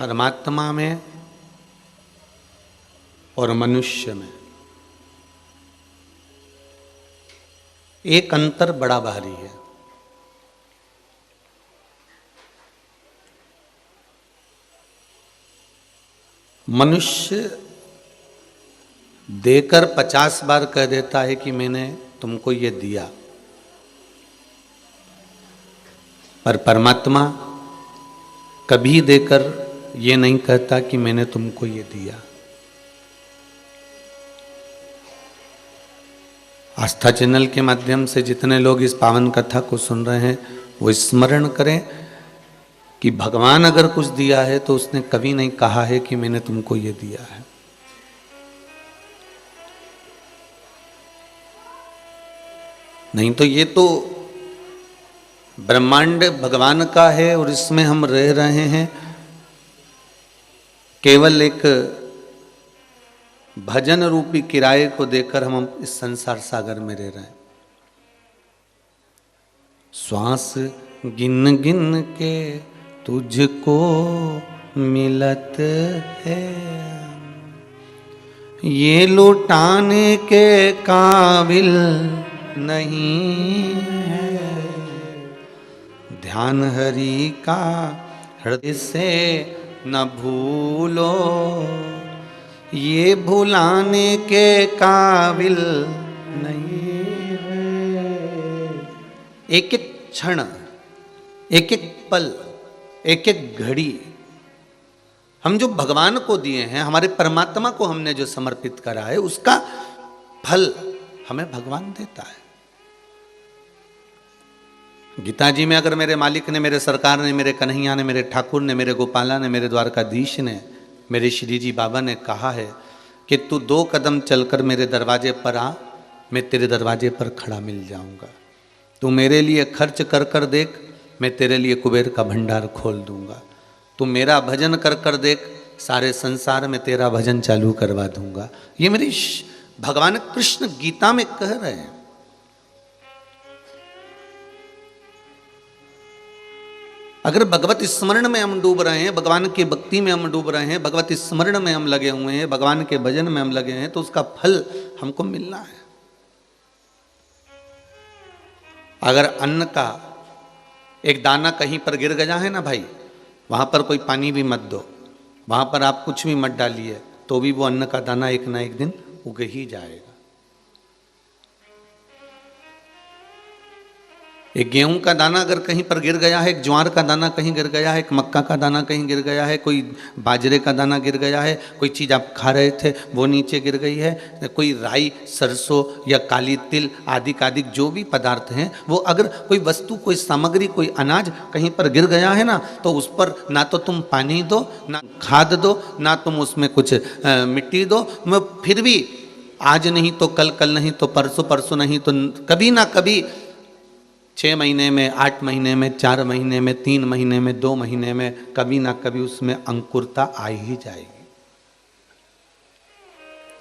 परमात्मा में और मनुष्य में एक अंतर बड़ा भारी है। मनुष्य देकर 50 बार कह देता है कि मैंने तुमको ये दिया, पर परमात्मा कभी देकर ये नहीं कहता कि मैंने तुमको ये दिया। आस्था चैनल के माध्यम से जितने लोग इस पावन कथा को सुन रहे हैं वो स्मरण करें कि भगवान अगर कुछ दिया है तो उसने कभी नहीं कहा है कि मैंने तुमको ये दिया है। नहीं तो ये तो ब्रह्मांड भगवान का है और इसमें हम रह रहे हैं केवल एक भजन रूपी किराए को देकर हम इस संसार सागर में रह रहे हैं। श्वास गिन गिन के तुझको मिलत है, ये लुटाने के काबिल नहीं है। ध्यान हरि का हृदय से न भूलो, ये भुलाने के काबिल नहीं है। एक एक क्षण, एक एक पल, एक एक घड़ी हम जो भगवान को दिए हैं, हमारे परमात्मा को हमने जो समर्पित करा है, उसका फल हमें भगवान देता है। गीता जी में अगर मेरे मालिक ने, मेरे सरकार ने, मेरे कन्हैया ने, मेरे ठाकुर ने, मेरे गोपाला ने, मेरे द्वारकाधीश ने, मेरे श्री जी बाबा ने कहा है कि तू 2 कदम चलकर मेरे दरवाजे पर आ, मैं तेरे दरवाजे पर खड़ा मिल जाऊंगा। तू मेरे लिए खर्च कर कर देख, मैं तेरे लिए कुबेर का भंडार खोल दूंगा। तू मेरा भजन कर कर देख, सारे संसार में तेरा भजन चालू करवा दूंगा। ये मेरी भगवान कृष्ण गीता में कह रहे हैं। अगर भगवत स्मरण में हम डूब रहे हैं, भगवान की भक्ति में हम डूब रहे हैं, भगवत स्मरण में हम लगे हुए हैं, भगवान के भजन में हम लगे हैं, तो उसका फल हमको मिलना है। अगर अन्न का एक दाना कहीं पर गिर गया है ना भाई, वहां पर कोई पानी भी मत दो, वहां पर आप कुछ भी मत डालिए, तो भी वो अन्न का दाना एक ना एक दिन उग ही जाएगा। एक गेहूं का दाना अगर कहीं पर गिर गया है, एक ज्वार का दाना कहीं गिर गया है, एक मक्का का दाना कहीं गिर गया है, कोई बाजरे का दाना गिर गया है, कोई चीज़ आप खा रहे थे वो नीचे गिर गई है, कोई राई, सरसों या काली तिल आदि जो भी पदार्थ हैं, वो अगर कोई वस्तु, कोई सामग्री, कोई अनाज कहीं पर गिर गया है ना, तो उस पर ना तो तुम पानी दो, ना खाद दो, ना तुम उसमें कुछ मिट्टी दो, फिर भी आज नहीं तो कल, कल नहीं तो परसों, परसों नहीं तो कभी ना कभी 6 महीने में, 8 महीने में, 4 महीने में, 3 महीने में, 2 महीने में कभी ना कभी उसमें अंकुरता आ ही जाएगी।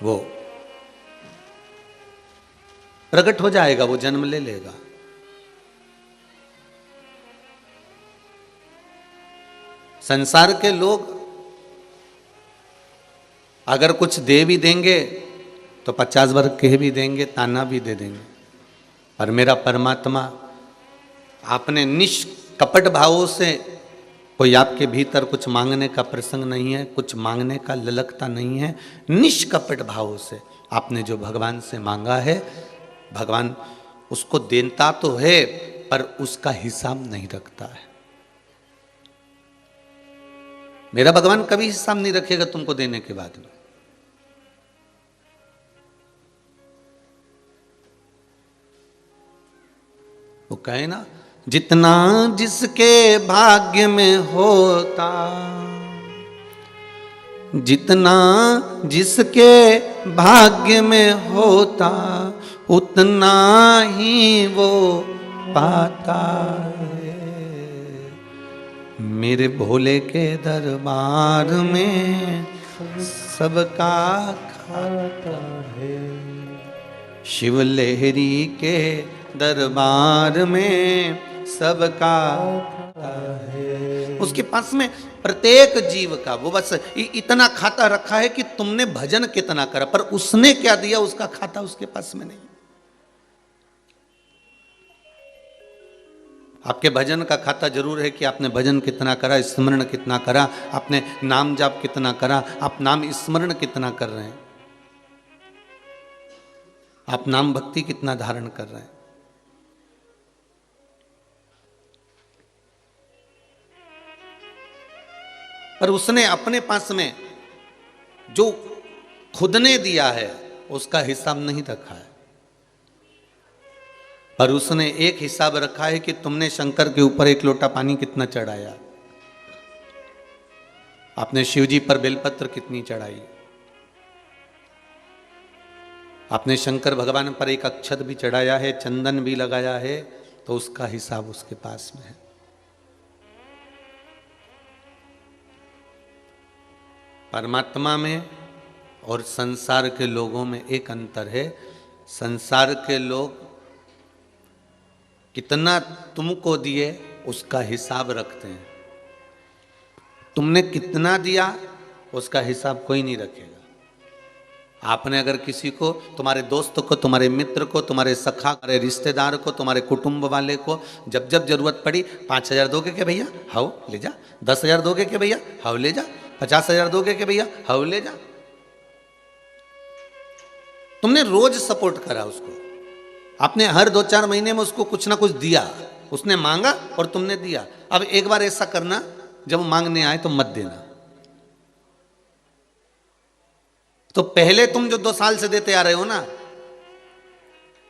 वो प्रकट हो जाएगा, वो जन्म ले लेगा। संसार के लोग अगर कुछ दे भी देंगे तो 50 बार कह भी देंगे, ताना भी दे देंगे, पर मेरा परमात्मा आपने निष्कपट भावों से, कोई आपके भीतर कुछ मांगने का प्रसंग नहीं है, कुछ मांगने का ललकता नहीं है, निष्कपट भावों से आपने जो भगवान से मांगा है, भगवान उसको देता तो है पर उसका हिसाब नहीं रखता है। मेरा भगवान कभी हिसाब नहीं रखेगा तुमको देने के बाद में। वो कहे ना, जितना जिसके भाग्य में होता, जितना जिसके भाग्य में होता, उतना ही वो पाता है। मेरे भोले के दरबार में सबका खाता है, शिव लहरी के दरबार में सबका खाता है। उसके पास में प्रत्येक जीव का वो बस इतना खाता रखा है कि तुमने भजन कितना करा, पर उसने क्या दिया उसका खाता उसके पास में नहीं। आपके भजन का खाता जरूर है कि आपने भजन कितना करा, स्मरण कितना करा, आपने नाम जाप कितना करा, आप नाम स्मरण कितना कर रहे हैं, आप नाम भक्ति कितना धारण कर रहे हैं। पर उसने अपने पास में जो खुद ने दिया है उसका हिसाब नहीं रखा है, पर उसने एक हिसाब रखा है कि तुमने शंकर के ऊपर एक लोटा पानी कितना चढ़ाया, आपने शिव जी पर बेलपत्र कितनी चढ़ाई, आपने शंकर भगवान पर एक अक्षत भी चढ़ाया है, चंदन भी लगाया है, तो उसका हिसाब उसके पास में है। परमात्मा में और संसार के लोगों में एक अंतर है। संसार के लोग कितना तुमको दिए उसका हिसाब रखते हैं, तुमने कितना दिया उसका हिसाब कोई नहीं रखेगा। आपने अगर किसी को, तुम्हारे दोस्त को, तुम्हारे मित्र को, तुम्हारे सखा, तुम्हारे रिश्तेदार को, तुम्हारे कुटुंब वाले को जब जब जरूरत पड़ी 5,000 दोगे के भैया, हाउ ले जा, 10,000 दोगे के भैया, हाउ ले जा, 50,000 दोगे के भैया, हाउ ले जा, तुमने रोज सपोर्ट करा उसको, आपने हर 2-4 महीने में उसको कुछ ना कुछ दिया, उसने मांगा और तुमने दिया। अब एक बार ऐसा करना, जब मांगने आए तो मत देना। तो पहले तुम जो 2 साल से देते आ रहे हो ना,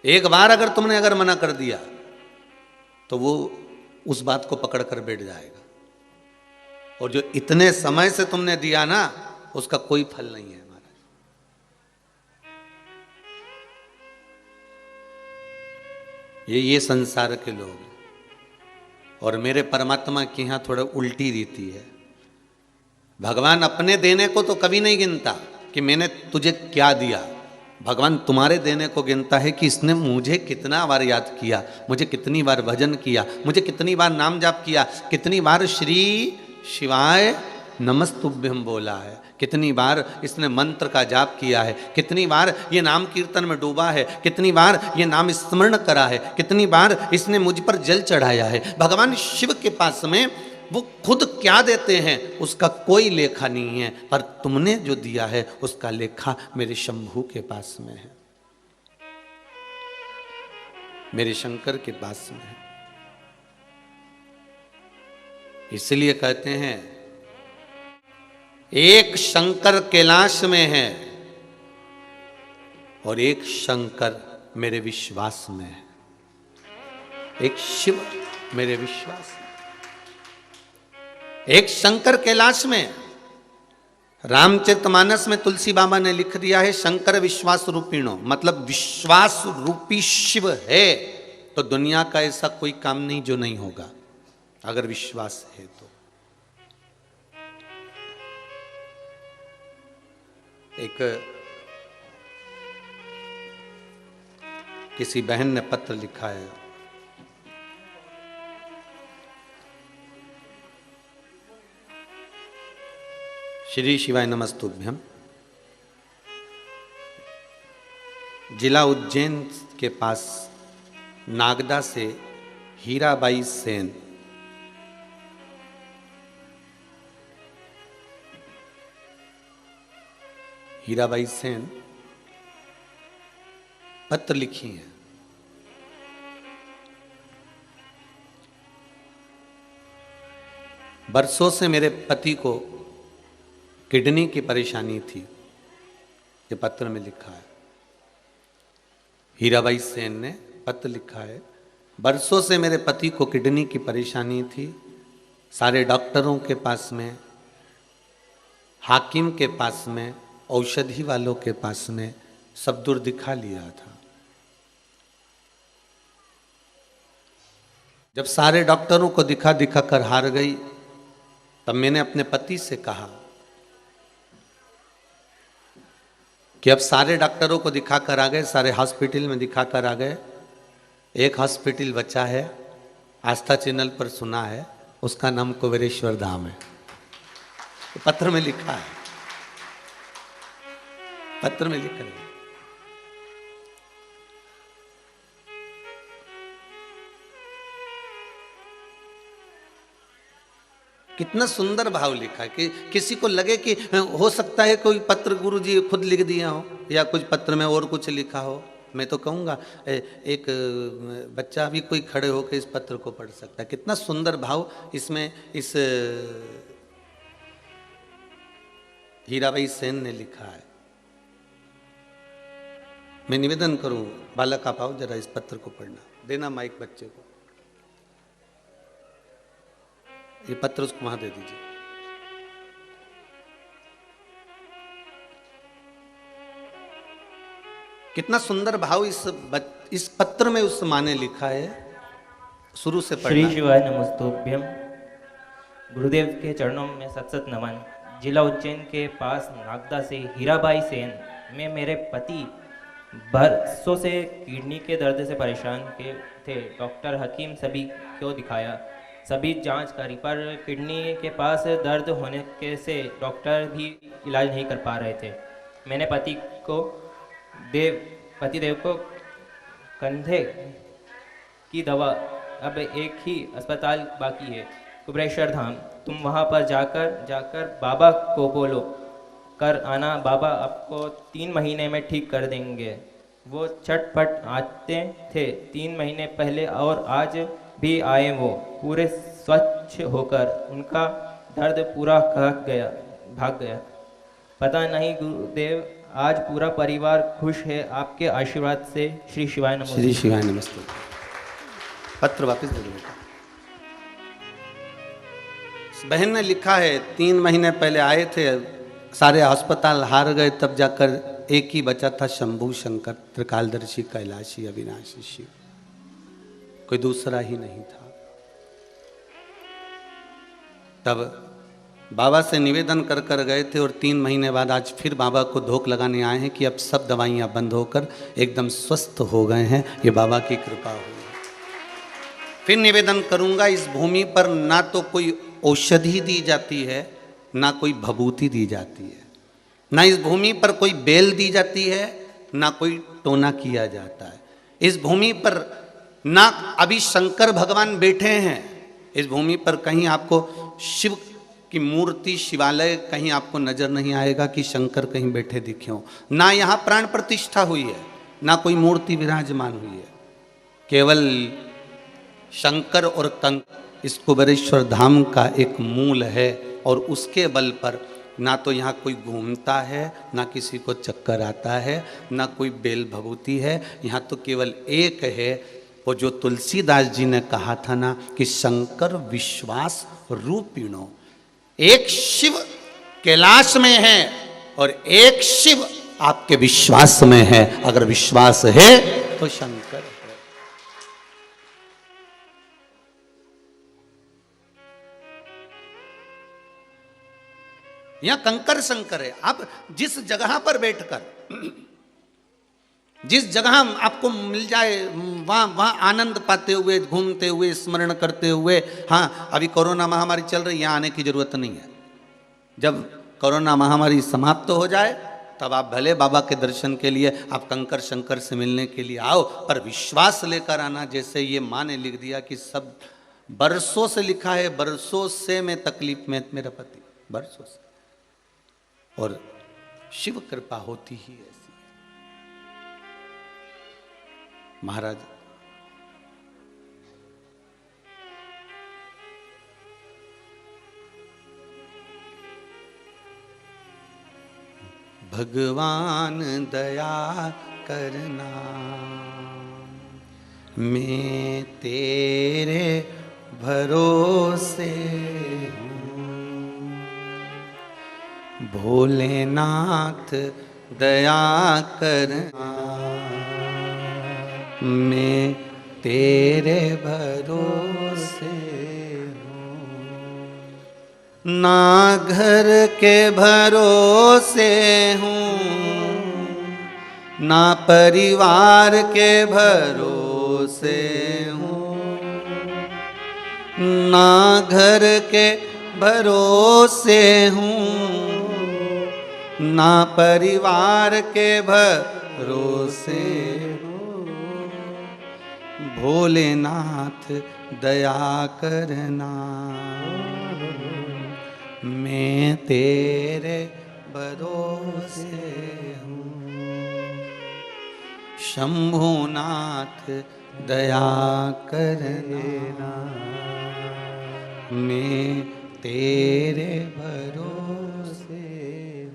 एक बार अगर तुमने अगर मना कर दिया तो वो उस बात को पकड़ कर बैठ जाएगा, और जो इतने समय से तुमने दिया ना उसका कोई फल नहीं है महाराज। ये संसार के लोग हैं, और मेरे परमात्मा की यहां थोड़ा उल्टी रीति है। भगवान अपने देने को तो कभी नहीं गिनता कि मैंने तुझे क्या दिया, भगवान तुम्हारे देने को गिनता है कि इसने मुझे कितना बार याद किया, मुझे कितनी बार भजन किया, मुझे कितनी बार नाम जाप किया, कितनी बार श्री शिवाय नमस्तुभ्यम बोला है, कितनी बार इसने मंत्र का जाप किया है, कितनी बार ये नाम कीर्तन में डूबा है, कितनी बार ये नाम स्मरण करा है, कितनी बार इसने मुझ पर जल चढ़ाया है। भगवान शिव के पास में वो खुद क्या देते हैं उसका कोई लेखा नहीं है, पर तुमने जो दिया है उसका लेखा मेरे शंभू के पास में है, मेरे शंकर के पास में है। इसलिए कहते हैं एक शंकर कैलाश में है और एक शंकर मेरे विश्वास में है, एक शिव मेरे विश्वास में। एक शंकर कैलाश में, रामचरितमानस में तुलसी बाबा ने लिख दिया है शंकर विश्वास रूपिणो, मतलब विश्वास रूपी शिव है तो दुनिया का ऐसा कोई काम नहीं जो नहीं होगा, अगर विश्वास है तो। एक किसी बहन ने पत्र लिखा है, श्री शिवाय नमस्तुभ्यम, जिला उज्जैन के पास नागदा से हीराबाई सेन पत्र लिखी है। बरसों से मेरे पति को किडनी की परेशानी थी, ये पत्र में लिखा है। हीराबाई सेन ने पत्र लिखा है, बरसों से मेरे पति को किडनी की परेशानी थी, सारे डॉक्टरों के पास में, हाकिम के पास में, औषधि वालों के पास में सब दूर दिखा लिया था। जब सारे डॉक्टरों को दिखा दिखा कर हार गई, तब मैंने अपने पति से कहा कि अब सारे डॉक्टरों को दिखा कर आ गए, सारे हॉस्पिटल में दिखा कर आ गए, एक हॉस्पिटल बचा है, आस्था चैनल पर सुना है, उसका नाम कुबेरेश्वर धाम है। तो पत्र में लिखा है, पत्र में लिखा है। कितना सुंदर भाव लिखा है कि किसी को लगे कि हो सकता है कोई पत्र गुरु जी खुद लिख दिया हो या कुछ पत्र में और कुछ लिखा हो। मैं तो कहूँगा एक बच्चा भी कोई खड़े होकर इस पत्र को पढ़ सकता है। कितना सुंदर भाव इसमें इस हीराबाई सेन ने लिखा है। मैं निवेदन करूं, बालक आप आओ जरा इस पत्र को पढ़ना, देना माइक बच्चे को, ये पत्र उसको वहां दे दीजिए। कितना सुंदर भाव इस पत्र में उस माँ ने लिखा है। शुरू से पढ़ना। श्री शिवाय नमस्तुभ्यम। गुरुदेव के चरणों में सत सत नमन। जिला उज्जैन के पास नागदा से हीराबाई सेन में मेरे पति बरसों से किडनी के दर्द से परेशान के थे। डॉक्टर हकीम सभी को दिखाया, सभी जांच करी, पर किडनी के पास दर्द होने के से डॉक्टर भी इलाज नहीं कर पा रहे थे। मैंने पतिदेव को कंधे की दवा, अब एक ही अस्पताल बाकी है, कुबेरेश्वर धाम। तुम वहाँ पर जाकर बाबा को बोलो कर आना, बाबा आपको 3 महीने में ठीक कर देंगे। वो छटपट आते थे 3 महीने पहले और आज भी आए। वो पूरे स्वच्छ होकर, उनका दर्द पूरा भाग गया। पता नहीं गुरुदेव, आज पूरा परिवार खुश है आपके आशीर्वाद से। श्री शिवाय नमस्ते। श्री शिवाय नमस्ते। पत्र वापस दे दो। बहन ने लिखा है 3 महीने पहले आए थे, सारे अस्पताल हार गए, तब जाकर एक ही बचा था, शंभू शंकर त्रिकालदर्शी कैलाशी अविनाशी शिव, कोई दूसरा ही नहीं था। तब बाबा से निवेदन कर कर गए थे और 3 महीने बाद आज फिर बाबा को धोख लगाने आए हैं कि अब सब दवाइयाँ बंद होकर एकदम स्वस्थ हो गए हैं। ये बाबा की कृपा हुई। फिर निवेदन करूंगा, इस भूमि पर ना तो कोई औषधि दी जाती है, ना कोई भभूति दी जाती है, ना इस भूमि पर कोई बेल दी जाती है, ना कोई टोना किया जाता है। इस भूमि पर ना अभी शंकर भगवान बैठे हैं। इस भूमि पर कहीं आपको शिव की मूर्ति, शिवालय कहीं आपको नजर नहीं आएगा कि शंकर कहीं बैठे दिखे हो। ना यहाँ प्राण प्रतिष्ठा हुई है, ना कोई मूर्ति विराजमान हुई है। केवल शंकर और कंकर इस कुबेरेश्वर धाम का एक मूल है और उसके बल पर ना तो यहाँ कोई घूमता है, ना किसी को चक्कर आता है, ना कोई बेल भभूति है। यहाँ तो केवल एक है, वो जो तुलसीदास जी ने कहा था ना कि शंकर विश्वास रूपिणो। एक शिव कैलाश में है और एक शिव आपके विश्वास में है। अगर विश्वास है तो शंकर है। यहां कंकर शंकर है। आप जिस जगह पर बैठकर, जिस जगह आपको मिल जाए वहां आनंद पाते हुए, घूमते हुए, स्मरण करते हुए। हाँ, अभी कोरोना महामारी चल रही है, यहाँ आने की जरूरत नहीं है। जब कोरोना महामारी समाप्त हो जाए तब आप भले बाबा के दर्शन के लिए, आप कंकर शंकर से मिलने के लिए आओ, पर विश्वास लेकर आना। जैसे ये माँ ने लिख दिया कि सब बरसों से लिखा है, बरसों से मैं तकलीफ में, मेरा पति बरसों से, और शिव कृपा होती ही ऐसी। महाराज भगवान दया करना, मैं तेरे भरोसे हूँ। भोलेनाथ दया करना, मैं तेरे भरोसे ना घर के भरोसे हूँ, ना परिवार के भरोसे हूँ, ना घर के भरोसे हूँ, ना परिवार के भरोसे हूँ, भोलेनाथ दया करना, मैं तेरे भरोसे हूँ। शंभुनाथ दया करना, मैं तेरे भरोसे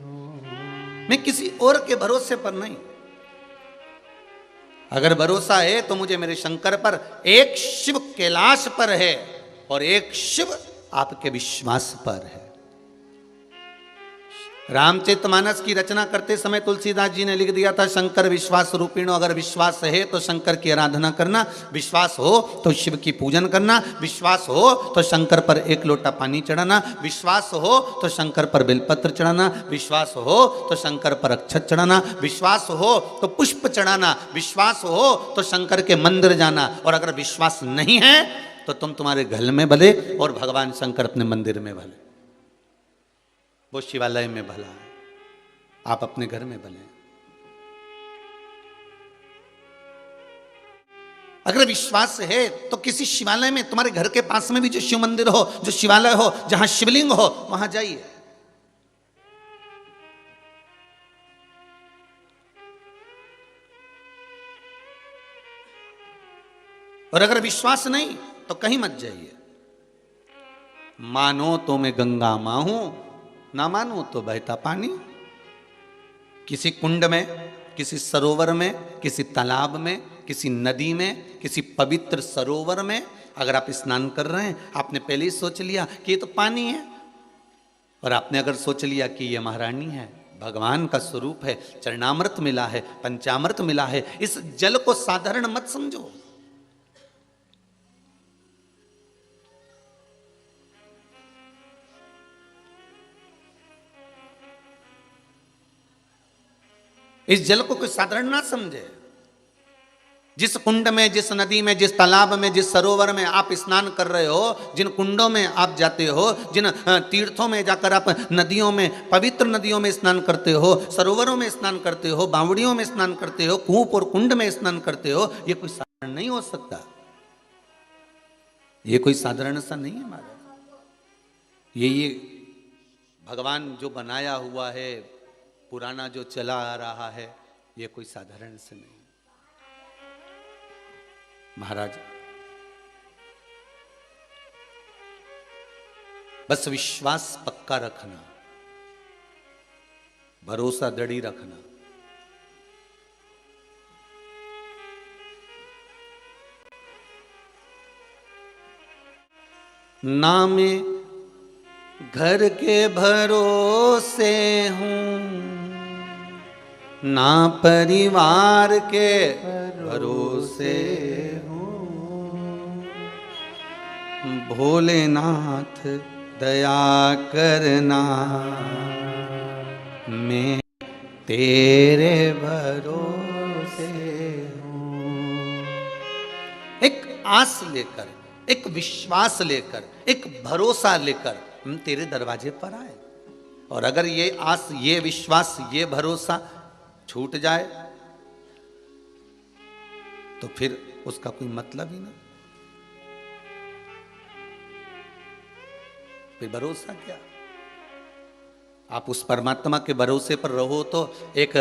हूँ। मैं किसी और के भरोसे पर नहीं। अगर भरोसा है तो मुझे मेरे शंकर पर, एक शिव कैलाश पर है और एक शिव आपके विश्वास पर है। रामचरितमानस की रचना करते समय तुलसीदास जी ने लिख दिया था, शंकर विश्वास रूपिणो। अगर विश्वास है तो शंकर की आराधना करना, विश्वास हो तो शिव की पूजन करना, विश्वास हो तो शंकर पर एक लोटा पानी चढ़ाना, विश्वास हो तो शंकर पर बेलपत्र चढ़ाना, विश्वास हो तो शंकर पर अक्षत चढ़ाना, विश्वास हो तो पुष्प चढ़ाना, विश्वास हो तो शंकर के मंदिर जाना। और अगर विश्वास नहीं है तो तुम तुम्हारे घर में भले और भगवान शंकर अपने मंदिर में भले। वो शिवालय में भला है, आप अपने घर में भले। अगर विश्वास है तो किसी शिवालय में, तुम्हारे घर के पास में भी जो शिव मंदिर हो, जो शिवालय हो, जहां शिवलिंग हो, वहां जाइए। और अगर विश्वास नहीं तो कहीं मत जाइए। मानो तो मैं गंगा मां हूं, ना मानो तो बहता पानी। किसी कुंड में, किसी सरोवर में, किसी तालाब में, किसी नदी में, किसी पवित्र सरोवर में अगर आप स्नान कर रहे हैं, आपने पहले ही सोच लिया कि ये तो पानी है, और आपने अगर सोच लिया कि ये महारानी है, भगवान का स्वरूप है, चरणामृत मिला है, पंचामृत मिला है, इस जल को साधारण मत समझो। इस जल को कोई साधारण ना समझे। जिस कुंड में, जिस नदी में, जिस तालाब में, जिस सरोवर में आप स्नान कर रहे हो, जिन कुंडों में आप जाते हो, जिन तीर्थों में जाकर आप नदियों में, पवित्र नदियों में स्नान करते हो, सरोवरों में स्नान करते हो, बावड़ियों में स्नान करते हो, कूप और कुंड में स्नान करते हो, ये कोई साधारण नहीं हो सकता। ये कोई साधारण सा नहीं है महाराज। ये भगवान जो बनाया हुआ है, पुराना जो चला आ रहा है, ये कोई साधारण से नहीं। महाराज बस विश्वास पक्का रखना, भरोसा दृढ़ रखना। ना मैं घर के भरोसे हूँ, ना परिवार के भरोसे हूँ, भोलेनाथ दया करना, मैं तेरे भरोसे हूँ। एक आस लेकर, एक विश्वास लेकर, एक भरोसा लेकर हम तेरे दरवाजे पर आए। और अगर ये आस, ये विश्वास, ये भरोसा छूट जाए तो फिर उसका कोई मतलब ही नहीं। फिर भरोसा क्या? आप उस परमात्मा के भरोसे पर रहो। तो एक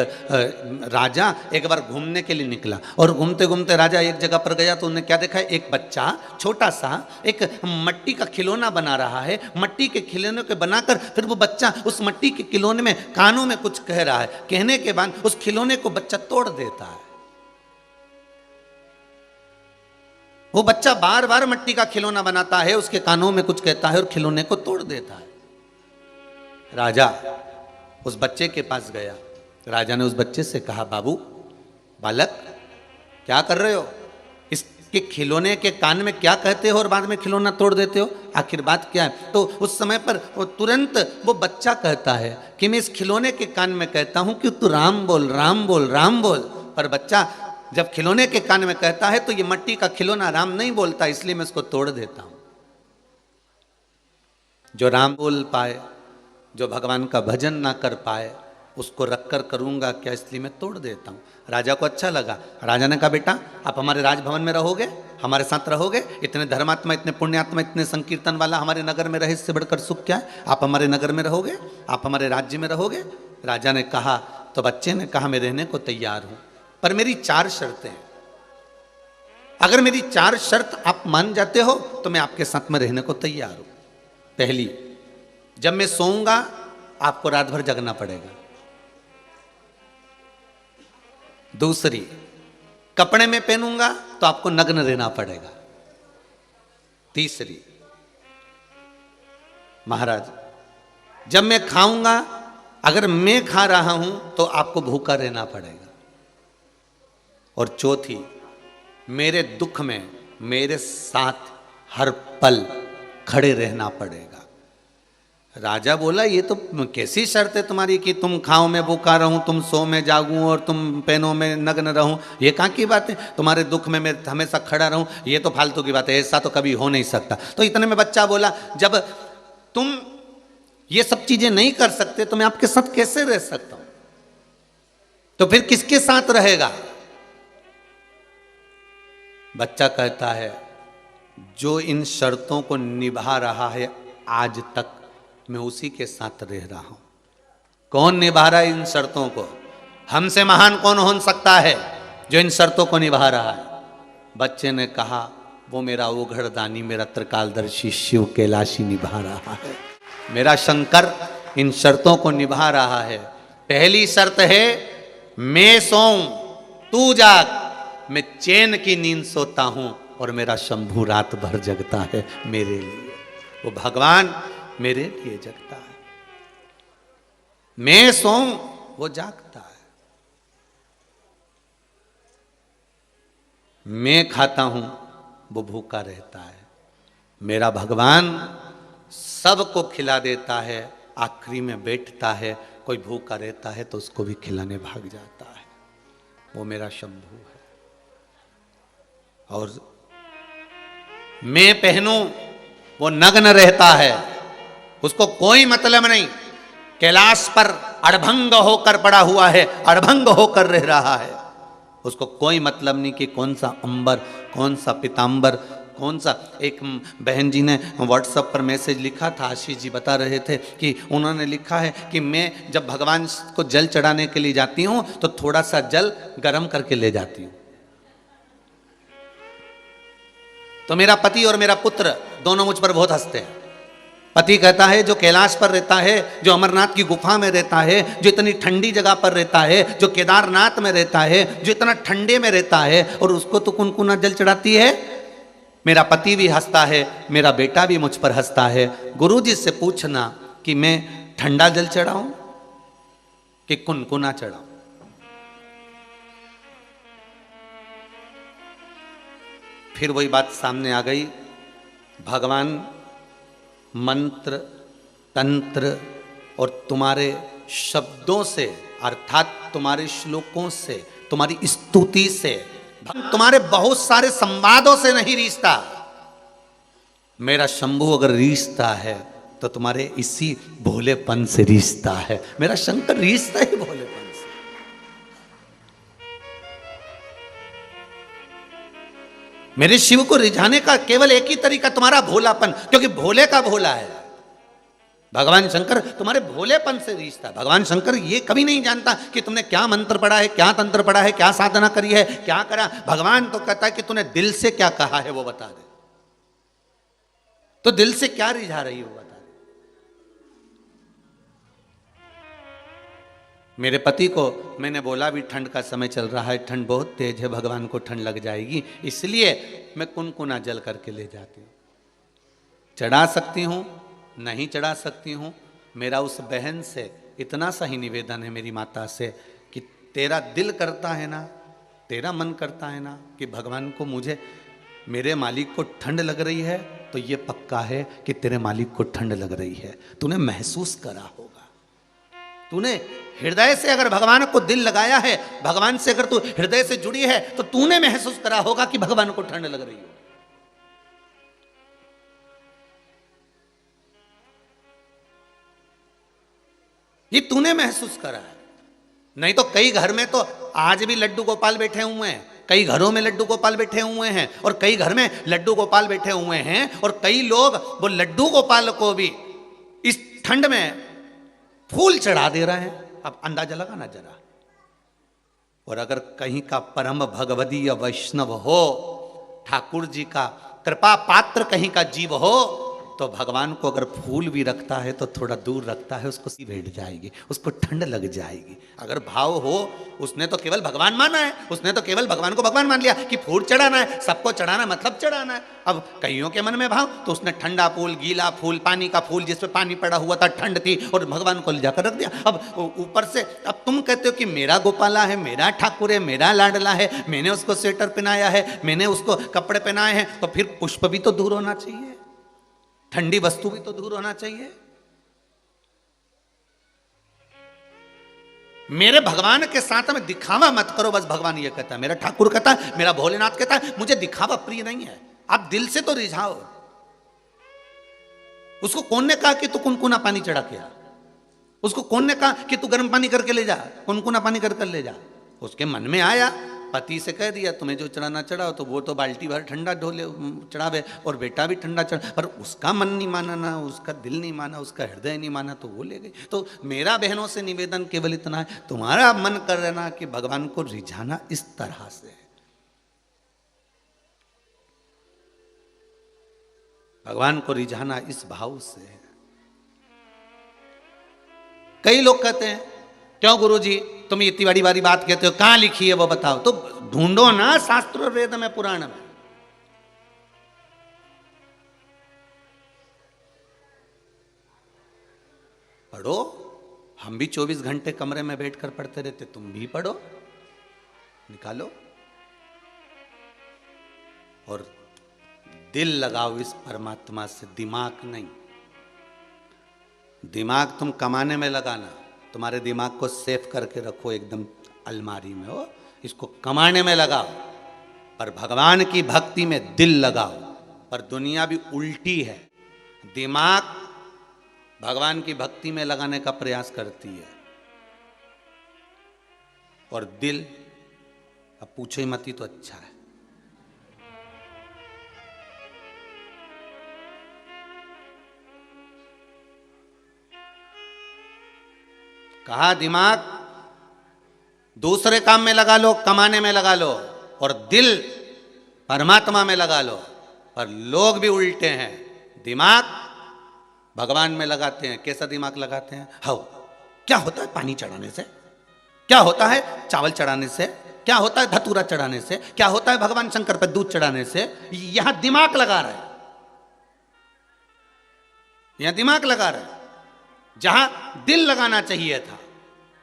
राजा एक बार घूमने के लिए निकला, और घूमते घूमते राजा एक जगह पर गया तो उन्हें क्या देखा, एक बच्चा छोटा सा एक मट्टी का खिलौना बना रहा है। मट्टी के खिलौने के बनाकर फिर वो बच्चा उस मट्टी के खिलौने में कानों में कुछ कह रहा है। कहने के बाद उस खिलौने को बच्चा तोड़ देता है। वो बच्चा बार बार मट्टी का खिलौना बनाता है, उसके कानों में कुछ कहता है और खिलौने को तोड़ देता है। राजा उस बच्चे के पास गया। राजा ने उस बच्चे से कहा, बाबू, बालक, क्या कर रहे हो? इसके खिलौने के कान में क्या कहते हो और बाद में खिलौना तोड़ देते हो? आखिर बात क्या है? तो उस समय पर वो तुरंत वो बच्चा कहता है कि मैं इस खिलौने के कान में कहता हूं कि तू राम बोल, राम बोल, राम बोल। पर बच्चा जब खिलौने के कान में कहता है तो ये मट्टी का खिलौना राम नहीं बोलता, इसलिए मैं इसको तोड़ देता हूं। जो राम बोल पाए, जो भगवान का भजन ना कर पाए, उसको रखकर करूंगा क्या, इसलिए मैं तोड़ देता हूँ। राजा को अच्छा लगा। राजा ने कहा बेटा आप हमारे राजभवन में रहोगे, हमारे साथ रहोगे, इतने धर्मात्मा, इतने पुण्यात्मा, इतने संकीर्तन वाला हमारे नगर में रहे, इससे बढ़कर सुख क्या है। आप हमारे नगर में रहोगे, आप हमारे राज्य में रहोगे। राजा ने कहा, तो बच्चे ने कहा मैं रहने को तैयार हूं, पर मेरी 4 शर्तें हैं। अगर मेरी 4 शर्त आप मान जाते हो तो मैं आपके साथ में रहने को तैयार हूं। पहली, जब मैं सोऊंगा आपको रात भर जगना पड़ेगा। दूसरी, कपड़े में पहनूंगा तो आपको नग्न रहना पड़ेगा। तीसरी, महाराज जब मैं खाऊंगा, अगर मैं खा रहा हूं तो आपको भूखा रहना पड़ेगा। और चौथी, मेरे दुख में मेरे साथ हर पल खड़े रहना पड़ेगा। राजा बोला ये तो कैसी शर्त है तुम्हारी कि तुम खाओ मैं भूखा रहूं, तुम सो में जागूं और तुम पहनो में नग्न रहूं, ये कहाँ की बात है। तुम्हारे दुख में मैं हमेशा खड़ा रहूं, ये तो फालतू की बात है, ऐसा तो कभी हो नहीं सकता। तो इतने में बच्चा बोला जब तुम ये सब चीजें नहीं कर सकते तो मैं आपके साथ कैसे रह सकता हूं, तो फिर किसके साथ रहेगा। बच्चा कहता है जो इन शर्तों को निभा रहा है आज तक, मैं उसी के साथ रह रहा हूं। कौन निभा रहा है इन शर्तों को, हमसे महान कौन हो सकता है जो इन शर्तों को निभा रहा है। बच्चे ने कहा वो मेरा ओघड़दानी, मेरा त्रिकालदर्शी शिव कैलाशी निभा रहा है, मेरा शंकर इन शर्तों को निभा रहा है। पहली शर्त है मैं सोऊं तू जाग, मैं चैन की नींद सोता हूं और मेरा शंभू रात भर जगता है मेरे लिए। वो भगवान मेरे लिए जगता है। मैं सोऊं वो जागता है, मैं खाता हूं वो भूखा रहता है। मेरा भगवान सबको खिला देता है, आखिरी में बैठता है, कोई भूखा रहता है तो उसको भी खिलाने भाग जाता है। वो मेरा शंभू है। और मैं पहनूं वो नग्न रहता है, उसको कोई मतलब नहीं। कैलाश पर अड़भंग होकर पड़ा हुआ है, अड़भंग होकर रह रहा है, उसको कोई मतलब नहीं कि कौन सा अंबर, कौन सा पीतांबर, कौन सा। एक बहन जी ने व्हाट्सएप पर मैसेज लिखा था, आशीष जी बता रहे थे कि उन्होंने लिखा है कि मैं जब भगवान को जल चढ़ाने के लिए जाती हूं तो थोड़ा सा जल गर्म करके ले जाती हूं। तो मेरा पति और मेरा पुत्र दोनों मुझ पर बहुत हंसते हैं। पति कहता है जो कैलाश पर रहता है, जो अमरनाथ की गुफा में रहता है, जो इतनी ठंडी जगह पर रहता है, जो केदारनाथ में रहता है, जो इतना ठंडे में रहता है, और उसको तो कुनकुना जल चढ़ाती है। मेरा पति भी हंसता है, मेरा बेटा भी मुझ पर हंसता है। गुरुजी से पूछना कि मैं ठंडा जल चढ़ाऊं कि कुनकुना चढ़ाऊं। फिर वही बात सामने आ गई, भगवान मंत्र तंत्र और तुम्हारे शब्दों से, अर्थात तुम्हारे श्लोकों से, तुम्हारी स्तुति से, तुम्हारे बहुत सारे संवादों से नहीं रिश्ता। मेरा शंभू अगर रिश्ता है तो तुम्हारे इसी भोलेपन से रिश्ता है। मेरा शंकर रिश्ता ही भोलेपन से। मेरे शिव को रिझाने का केवल एक ही तरीका तुम्हारा भोलापन, क्योंकि भोले का भोला है भगवान शंकर, तुम्हारे भोलेपन से रिश्ता। भगवान शंकर ये कभी नहीं जानता कि तुमने क्या मंत्र पढ़ा है, क्या तंत्र पढ़ा है, क्या साधना करी है, क्या करा। भगवान तो कहता है कि तूने दिल से क्या कहा है वो बता दे। तो दिल से क्या रिझा रही है वो बता दे। मेरे पति को मैंने बोला भी ठंड का समय चल रहा है, ठंड बहुत तेज है, भगवान को ठंड लग जाएगी, इसलिए मैं कुनकुना जल करके ले जाती हूँ। चढ़ा सकती हूँ, नहीं चढ़ा सकती हूँ। मेरा उस बहन से इतना सा ही निवेदन है, मेरी माता से, कि तेरा दिल करता है ना, तेरा मन करता है ना कि भगवान को, मुझे, मेरे मालिक को ठंड लग रही है, तो ये पक्का है कि तेरे मालिक को ठंड लग रही है। तूने महसूस करा होगा, तूने हृदय से अगर भगवान को दिल लगाया है, भगवान से अगर तू हृदय से जुड़ी है, तो तूने महसूस करा होगा कि भगवान को ठंड लग रही है। ये तूने महसूस करा है। नहीं तो कई घर में तो आज भी लड्डू गोपाल बैठे हुए हैं, कई घरों में लड्डू गोपाल बैठे हुए हैं, और कई घर में लड्डू गोपाल बैठे हुए हैं, और कई लोग वो लड्डू गोपाल को भी इस ठंड में फूल चढ़ा दे रहे हैं। अब अंदाजा लगाना जरा। और अगर कहीं का परम भगवदीय वैष्णव हो, ठाकुर जी का कृपा पात्र कहीं का जीव हो, तो भगवान को अगर फूल भी रखता है तो थोड़ा दूर रखता है, उसको सी भेट जाएगी, उसको ठंड लग जाएगी। अगर भाव हो, उसने तो केवल भगवान माना है, उसने तो केवल भगवान को भगवान मान लिया कि फूल चढ़ाना है, सबको चढ़ाना मतलब चढ़ाना है। अब कईयों के मन में भाव, तो उसने ठंडा फूल, गीला फूल, पानी का फूल जिसपे पानी पड़ा हुआ था, ठंड थी, और भगवान को ले जाकर रख दिया। अब ऊपर से अब तुम कहते हो कि मेरा गोपाला है, मेरा ठाकुर है, मेरा लाडला है, मैंने उसको स्वेटर पहनाया है, मैंने उसको कपड़े पहनाए हैं, तो फिर पुष्प भी तो दूर होना चाहिए, ठंडी वस्तु भी तो दूर होना चाहिए। मेरे भगवान के साथ में दिखावा मत करो, बस भगवान ये कहता है, मेरा ठाकुर कहता है, मेरा भोलेनाथ कहता है, मुझे दिखावा प्रिय नहीं है। आप दिल से तो रिझाओ। उसको कौन ने कहा कि तू कुनकुना पानी चढ़ा के आ? उसको कौन ने कहा कि तू गर्म पानी करके ले जा, कुनकुना पानी करके ले जा? उसके मन में आया, पति से कह दिया तुम्हें जो चढ़ाना चढ़ाओ, तो वो तो बाल्टी भर ठंडा ढोले चढ़ावे, और बेटा भी ठंडा चढ़ा, पर उसका मन नहीं माना, ना उसका दिल नहीं माना, उसका हृदय नहीं माना, तो वो ले गई। तो मेरा बहनों से निवेदन केवल इतना है, तुम्हारा मन कर रहा कि भगवान को रिझाना इस तरह से है, भगवान को रिझाना इस भाव से है। कई लोग कहते हैं क्यों गुरुजी तुम इतनी बड़ी बड़ी बात कहते हो, कहां लिखी है वो बताओ। तो ढूंढो ना शास्त्र वेद में, पुराण में। पढ़ो, हम भी 24 घंटे कमरे में बैठकर पढ़ते रहते, तुम भी पढ़ो, निकालो और दिल लगाओ इस परमात्मा से, दिमाग नहीं। दिमाग तुम कमाने में लगाना, तुम्हारे दिमाग को सेफ करके रखो एकदम अलमारी में, हो इसको कमाने में लगाओ, पर भगवान की भक्ति में दिल लगाओ। पर दुनिया भी उल्टी है, दिमाग भगवान की भक्ति में लगाने का प्रयास करती है, और दिल अब पूछो ही मत ही तो अच्छा है। कहा दिमाग दूसरे काम में लगा लो, कमाने में लगा लो, और दिल परमात्मा में लगा लो। पर लोग भी उल्टे हैं, दिमाग भगवान में लगाते हैं। कैसा दिमाग लगाते हैं? हाउ क्या होता है पानी चढ़ाने से, क्या होता है चावल चढ़ाने से, क्या होता है धतूरा चढ़ाने से, क्या होता है भगवान शंकर पर दूध चढ़ाने से। यहां दिमाग लगा रहे हैं, यहां दिमाग लगा रहे हैं। जहां दिल लगाना चाहिए था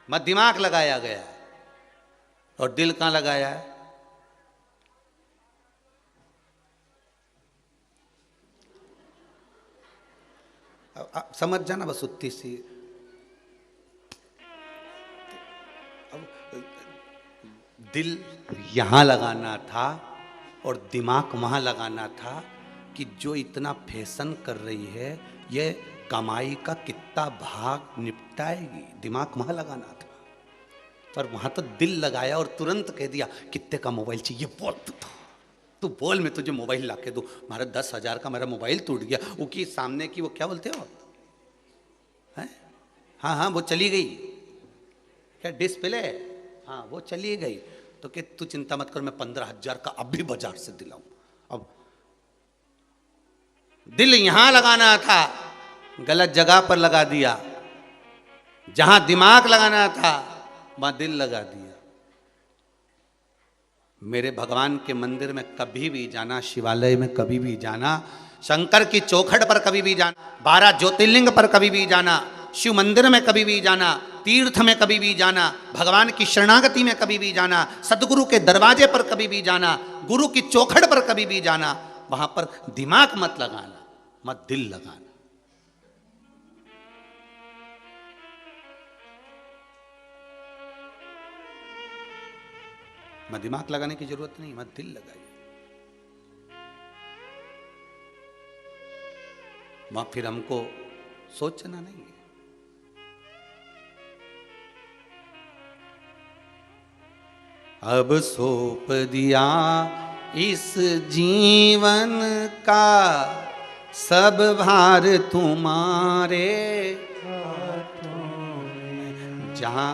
वहां दिमाग लगाया गया है, और दिल कहां लगाया है? अब समझ जाना बस उतनी सी। अब दिल यहां लगाना था और दिमाग वहां लगाना था कि जो इतना फैशन कर रही है ये कमाई का कितना भाग निपटाएगी, दिमाग वहां लगाना था। पर वहां तो दिल लगाया और तुरंत कह दिया कितने का मोबाइल चाहिए, बोल तू बोल, मैं तुझे मोबाइल ला के दूं। हमारा 10,000 का मेरा मोबाइल टूट गया, उसकी सामने की वो क्या बोलते हो हैं? हाँ हाँ वो चली गई, क्या डिस्प्ले, हाँ वो चली गई। तो कि तू चिंता मत कर, मैं 15,000 का अब भी बाजार से दिलाऊं। अब दिल यहां लगाना था, गलत जगह पर लगा दिया। जहां दिमाग लगाना था वहां दिल लगा दिया। मेरे भगवान के मंदिर में कभी भी जाना, शिवालय में कभी भी जाना, शंकर की चौखट पर कभी भी जाना, 12 ज्योतिर्लिंग पर कभी भी जाना, शिव मंदिर में कभी भी जाना, तीर्थ में कभी भी जाना, भगवान की शरणागति में कभी भी जाना, सदगुरु के दरवाजे पर कभी भी जाना, गुरु की चौखट पर कभी भी जाना, वहां पर दिमाग मत लगाना, मत दिल लगाना। मत दिमाग लगाने की जरूरत नहीं, मत दिल लगाइए। वहां फिर हमको सोचना नहीं है। अब सौंप दिया इस जीवन का सब भार तुम्हारे हाथों में। जहाँ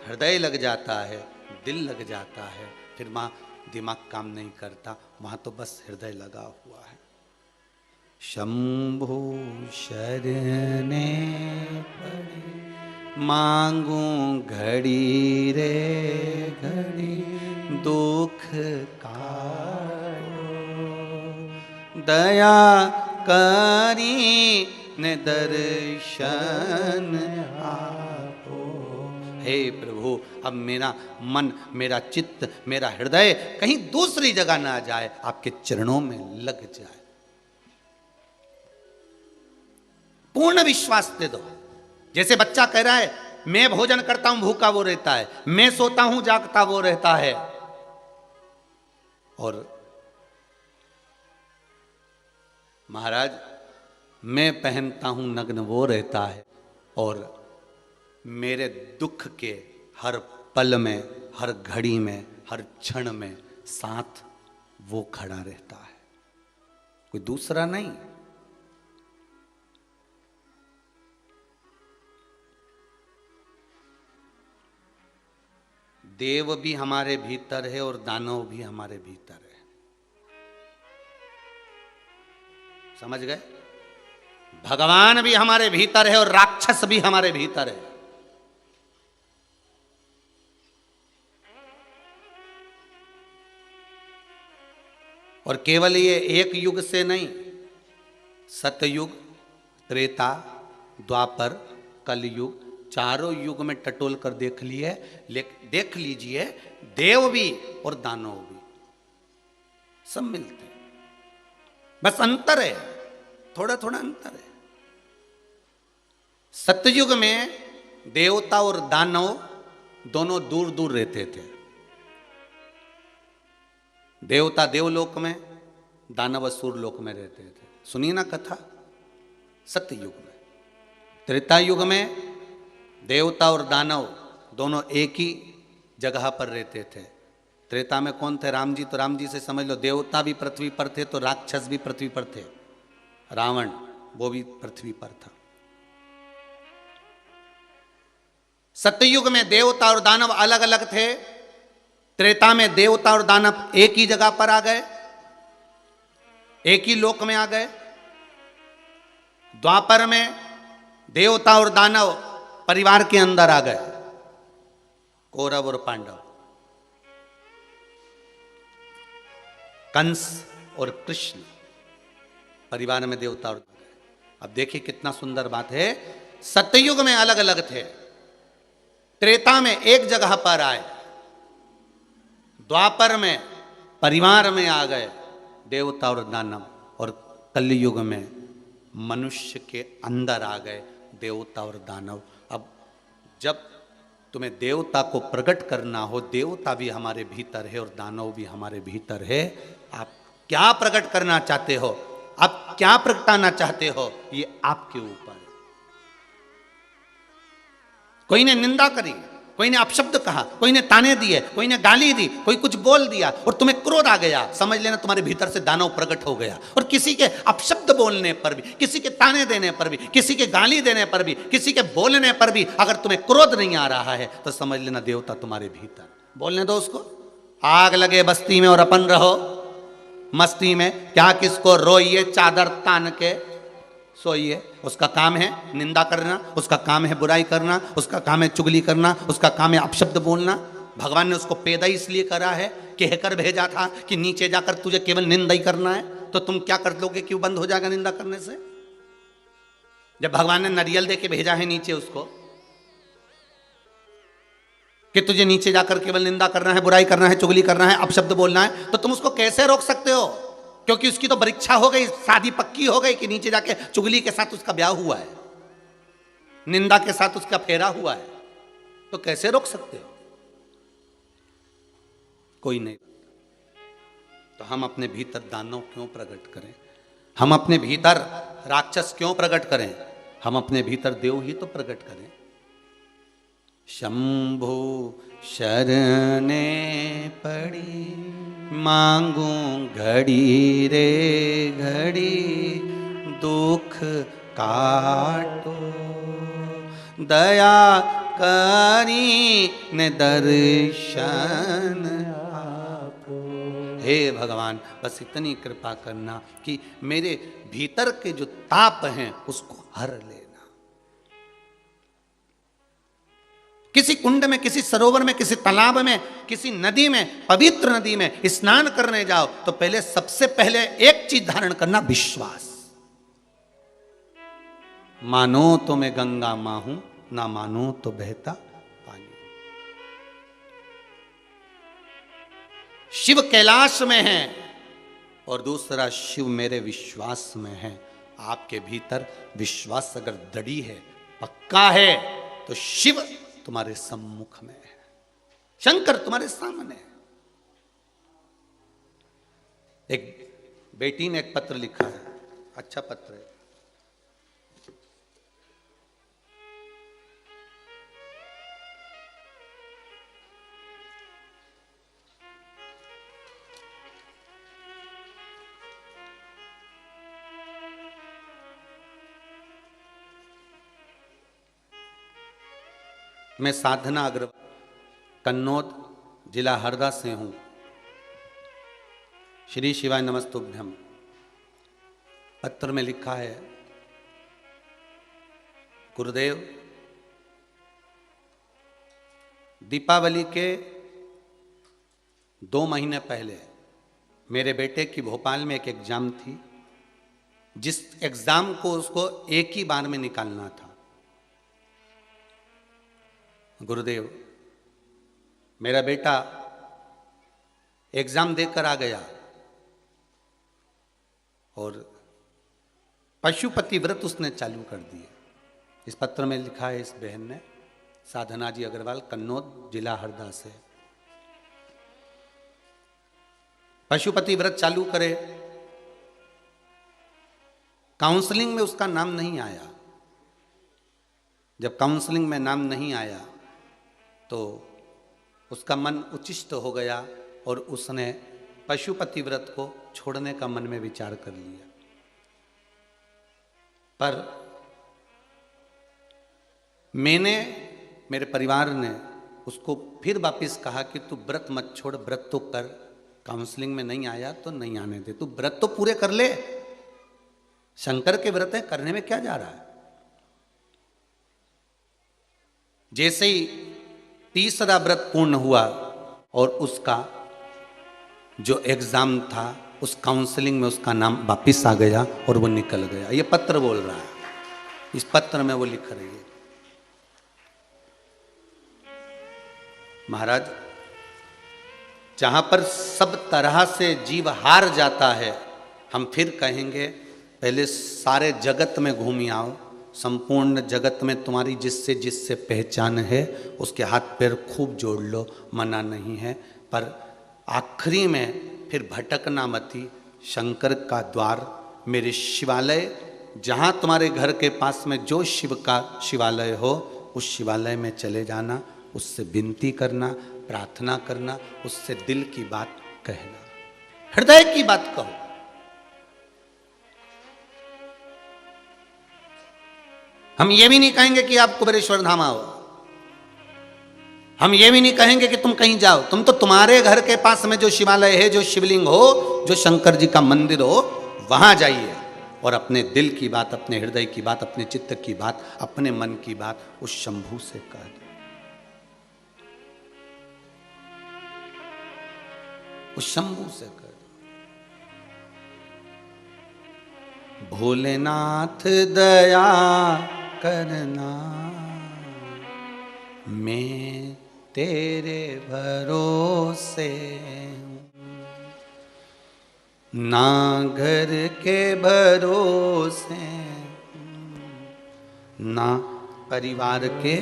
हृदय लग जाता है, दिल लग जाता है, फिर वहाँ दिमाग काम नहीं करता, वहाँ तो बस हृदय लगा हुआ है। शंभु शरणे पड़े मांगू घड़ी रे घड़ी दुख काटो, दया करी ने दर्शन आपो। हे प्रभु, अब मेरा मन, मेरा चित्त, मेरा हृदय कहीं दूसरी जगह ना जाए, आपके चरणों में लग जाए। पूर्ण विश्वास दे दो। जैसे बच्चा कह रहा है मैं भोजन करता हूं भूखा वो रहता है, मैं सोता हूं जागता वो रहता है, और महाराज मैं पहनता हूं नग्न वो रहता है, और मेरे दुख के हर पल में, हर घड़ी में, हर क्षण में साथ वो खड़ा रहता है, कोई दूसरा नहीं। देव भी हमारे भीतर है और दानव भी हमारे भीतर है, समझ गए? भगवान भी हमारे भीतर है और राक्षस भी हमारे भीतर है। और केवल ये एक युग से नहीं, सतयुग, त्रेता, द्वापर, कलयुग, चारों युग में टटोल कर देख लीजिए, देव भी और दानव भी सब मिलते हैं, बस अंतर है, थोड़ा थोड़ा अंतर है। सतयुग में देवता और दानव दोनों दूर दूर रहते थे। देवता देवलोक में, दानव असुर लोक में रहते थे। सुनिए ना कथा। सतयुग में, त्रेता युग में देवता और दानव दोनों एक ही जगह पर रहते थे। त्रेता में कौन थे? राम जी। तो राम जी से समझ लो देवता भी पृथ्वी पर थे तो राक्षस भी पृथ्वी पर थे। रावण वो भी पृथ्वी पर था। सतयुग में देवता और दानव अलग अलग थे। त्रेता में देवता और दानव एक ही जगह पर आ गए, एक ही लोक में आ गए। द्वापर में देवता और दानव परिवार के अंदर आ गए, कौरव और पांडव, कंस और कृष्ण परिवार में देवता और दानव। अब देखिए कितना सुंदर बात है। सतयुग में अलग अलग थे, त्रेता में एक जगह पर आए, द्वापर में परिवार में आ गए देवता और दानव, और कलयुग में मनुष्य के अंदर आ गए देवता और दानव। अब जब तुम्हें देवता को प्रकट करना हो, देवता भी हमारे भीतर है और दानव भी हमारे भीतर है। आप क्या प्रकट करना चाहते हो, आप क्या प्रगटाना चाहते हो, ये आपके ऊपर है। कोई ने निंदा करी, कोई ने अपशब्द कहा, कोई ने ताने दिए, कोई ने गाली दी, कोई कुछ बोल दिया और तुम्हें क्रोध आ गया, समझ लेना तुम्हारे भीतर से दानव प्रकट हो गया। और किसी के अपशब्द बोलने पर भी, किसी के ताने देने पर भी, किसी के गाली देने पर भी, किसी के बोलने पर भी अगर तुम्हें क्रोध नहीं आ रहा है तो समझ लेना देवता तुम्हारे भीतर। बोलने दो उसको। आग लगे बस्ती में और अपन रहो मस्ती में, क्या किसको रोइए चादर तान के सोइए। उसका काम है निंदा करना, उसका काम है बुराई करना, उसका काम है चुगली करना, उसका काम है अपशब्द बोलना। भगवान ने उसको पैदा इसलिए करा है, कहकर भेजा था कि नीचे जाकर तुझे केवल निंदा ही करना है। तो तुम क्या कर लोगे? क्यों बंद हो जाएगा निंदा करने से? जब भगवान ने नारियल दे के भेजा है नीचे उसको कि तुझे नीचे जाकर केवल निंदा करना है, बुराई करना है, चुगली करना है, अपशब्द बोलना है, तो तुम उसको कैसे रोक सकते हो? क्योंकि उसकी तो परीक्षा हो गई, शादी पक्की हो गई कि नीचे जाके चुगली के साथ उसका ब्याह हुआ है, निंदा के साथ उसका फेरा हुआ है, तो कैसे रोक सकते हो? कोई नहीं। तो हम अपने भीतर दानव क्यों प्रकट करें? हम अपने भीतर राक्षस क्यों प्रकट करें? हम अपने भीतर देव ही तो प्रकट करें। शंभु शरणे पड़ी, मांगू घड़ी रे घड़ी, दुख काटो, दया करी ने दर्शन आपो। हे भगवान, बस इतनी कृपा करना कि मेरे भीतर के जो ताप हैं उसको हर लेना। किसी कुंड में, किसी सरोवर में, किसी तालाब में, किसी नदी में, पवित्र नदी में स्नान करने जाओ तो पहले, सबसे पहले एक चीज धारण करना, विश्वास। मानो तो मैं गंगा मां हूं, ना मानो तो बहता पानी। शिव कैलाश में है और दूसरा शिव मेरे विश्वास में है। आपके भीतर विश्वास अगर दृढ़ है, पक्का है, तो शिव तुम्हारे सम्मुख में है, शंकर तुम्हारे सामने है। एक बेटी ने एक पत्र लिखा है, अच्छा पत्र है। मैं साधना अग्रवाल, कन्नौज, जिला हरदा से हूं। श्री शिवाय नमस्तुभ्यम। पत्र में लिखा है, गुरुदेव, दीपावली के 2 महीने पहले मेरे बेटे की भोपाल में एक एग्जाम थी, जिस एग्जाम को उसको एक ही बार में निकालना था। गुरुदेव, मेरा बेटा एग्जाम देकर आ गया और पशुपति व्रत उसने चालू कर दिए। इस पत्र में लिखा है इस बहन ने, साधना जी अग्रवाल, कन्नौज, जिला हरदा से। पशुपति व्रत चालू करे, काउंसलिंग में उसका नाम नहीं आया। जब काउंसलिंग में नाम नहीं आया तो उसका मन उचिष्ट हो गया और उसने पशुपति व्रत को छोड़ने का मन में विचार कर लिया। पर मैंने, मेरे परिवार ने उसको फिर वापस कहा कि तू व्रत मत छोड़, व्रत तो कर, काउंसलिंग में नहीं आया तो नहीं आने दे, तू व्रत तो पूरे कर ले, शंकर के व्रत है, करने में क्या जा रहा है। जैसे ही तीसरा व्रत पूर्ण हुआ और उसका जो एग्जाम था, उस काउंसलिंग में उसका नाम वापिस आ गया और वो निकल गया। ये पत्र बोल रहा है, इस पत्र में वो लिख रही है, महाराज, जहां पर सब तरह से जीव हार जाता है, हम फिर कहेंगे पहले सारे जगत में घूम आओ, संपूर्ण जगत में तुम्हारी जिससे जिससे पहचान है उसके हाथ पैर खूब जोड़ लो, मना नहीं है। पर आखिरी में फिर भटकना मती, शंकर का द्वार, मेरे शिवालय, जहाँ तुम्हारे घर के पास में जो शिव का शिवालय हो, उस शिवालय में चले जाना, उससे विनती करना, प्रार्थना करना, उससे दिल की बात कहना, हृदय की बात कहो। हम ये भी नहीं कहेंगे कि आप कुबेरेश्वर धाम आओ, हम ये भी नहीं कहेंगे कि तुम कहीं जाओ, तुम तो तुम्हारे घर के पास में जो शिवालय है, जो शिवलिंग हो, जो शंकर जी का मंदिर हो, वहां जाइए और अपने दिल की बात, अपने हृदय की बात, अपने चित्त की बात, अपने मन की बात उस शंभू से कह दो, उस शंभू से कह दो। भोलेनाथ दया करना, मैं तेरे भरोसे हूँ, ना घर के भरोसे, ना परिवार के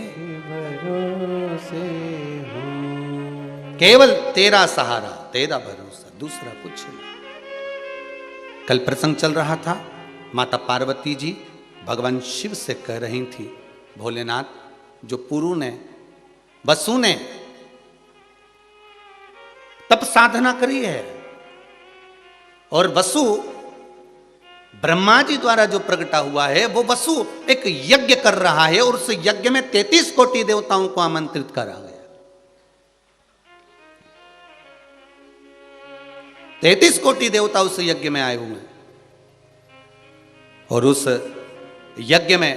भरोसे हूँ, केवल तेरा सहारा, तेरा भरोसा, दूसरा कुछ नहीं। कल प्रसंग चल रहा था, माता पार्वती जी भगवान शिव से कह रही थी, भोलेनाथ, जो पुरु ने वसु ने तप साधना करी है, और वसु ब्रह्मा जी द्वारा जो प्रकटा हुआ है वो वसु एक यज्ञ कर रहा है, और उस यज्ञ में 33 कोटि देवताओं को आमंत्रित करा गया। 33 कोटि देवता उस यज्ञ में आए हुए हैं, और उस यज्ञ में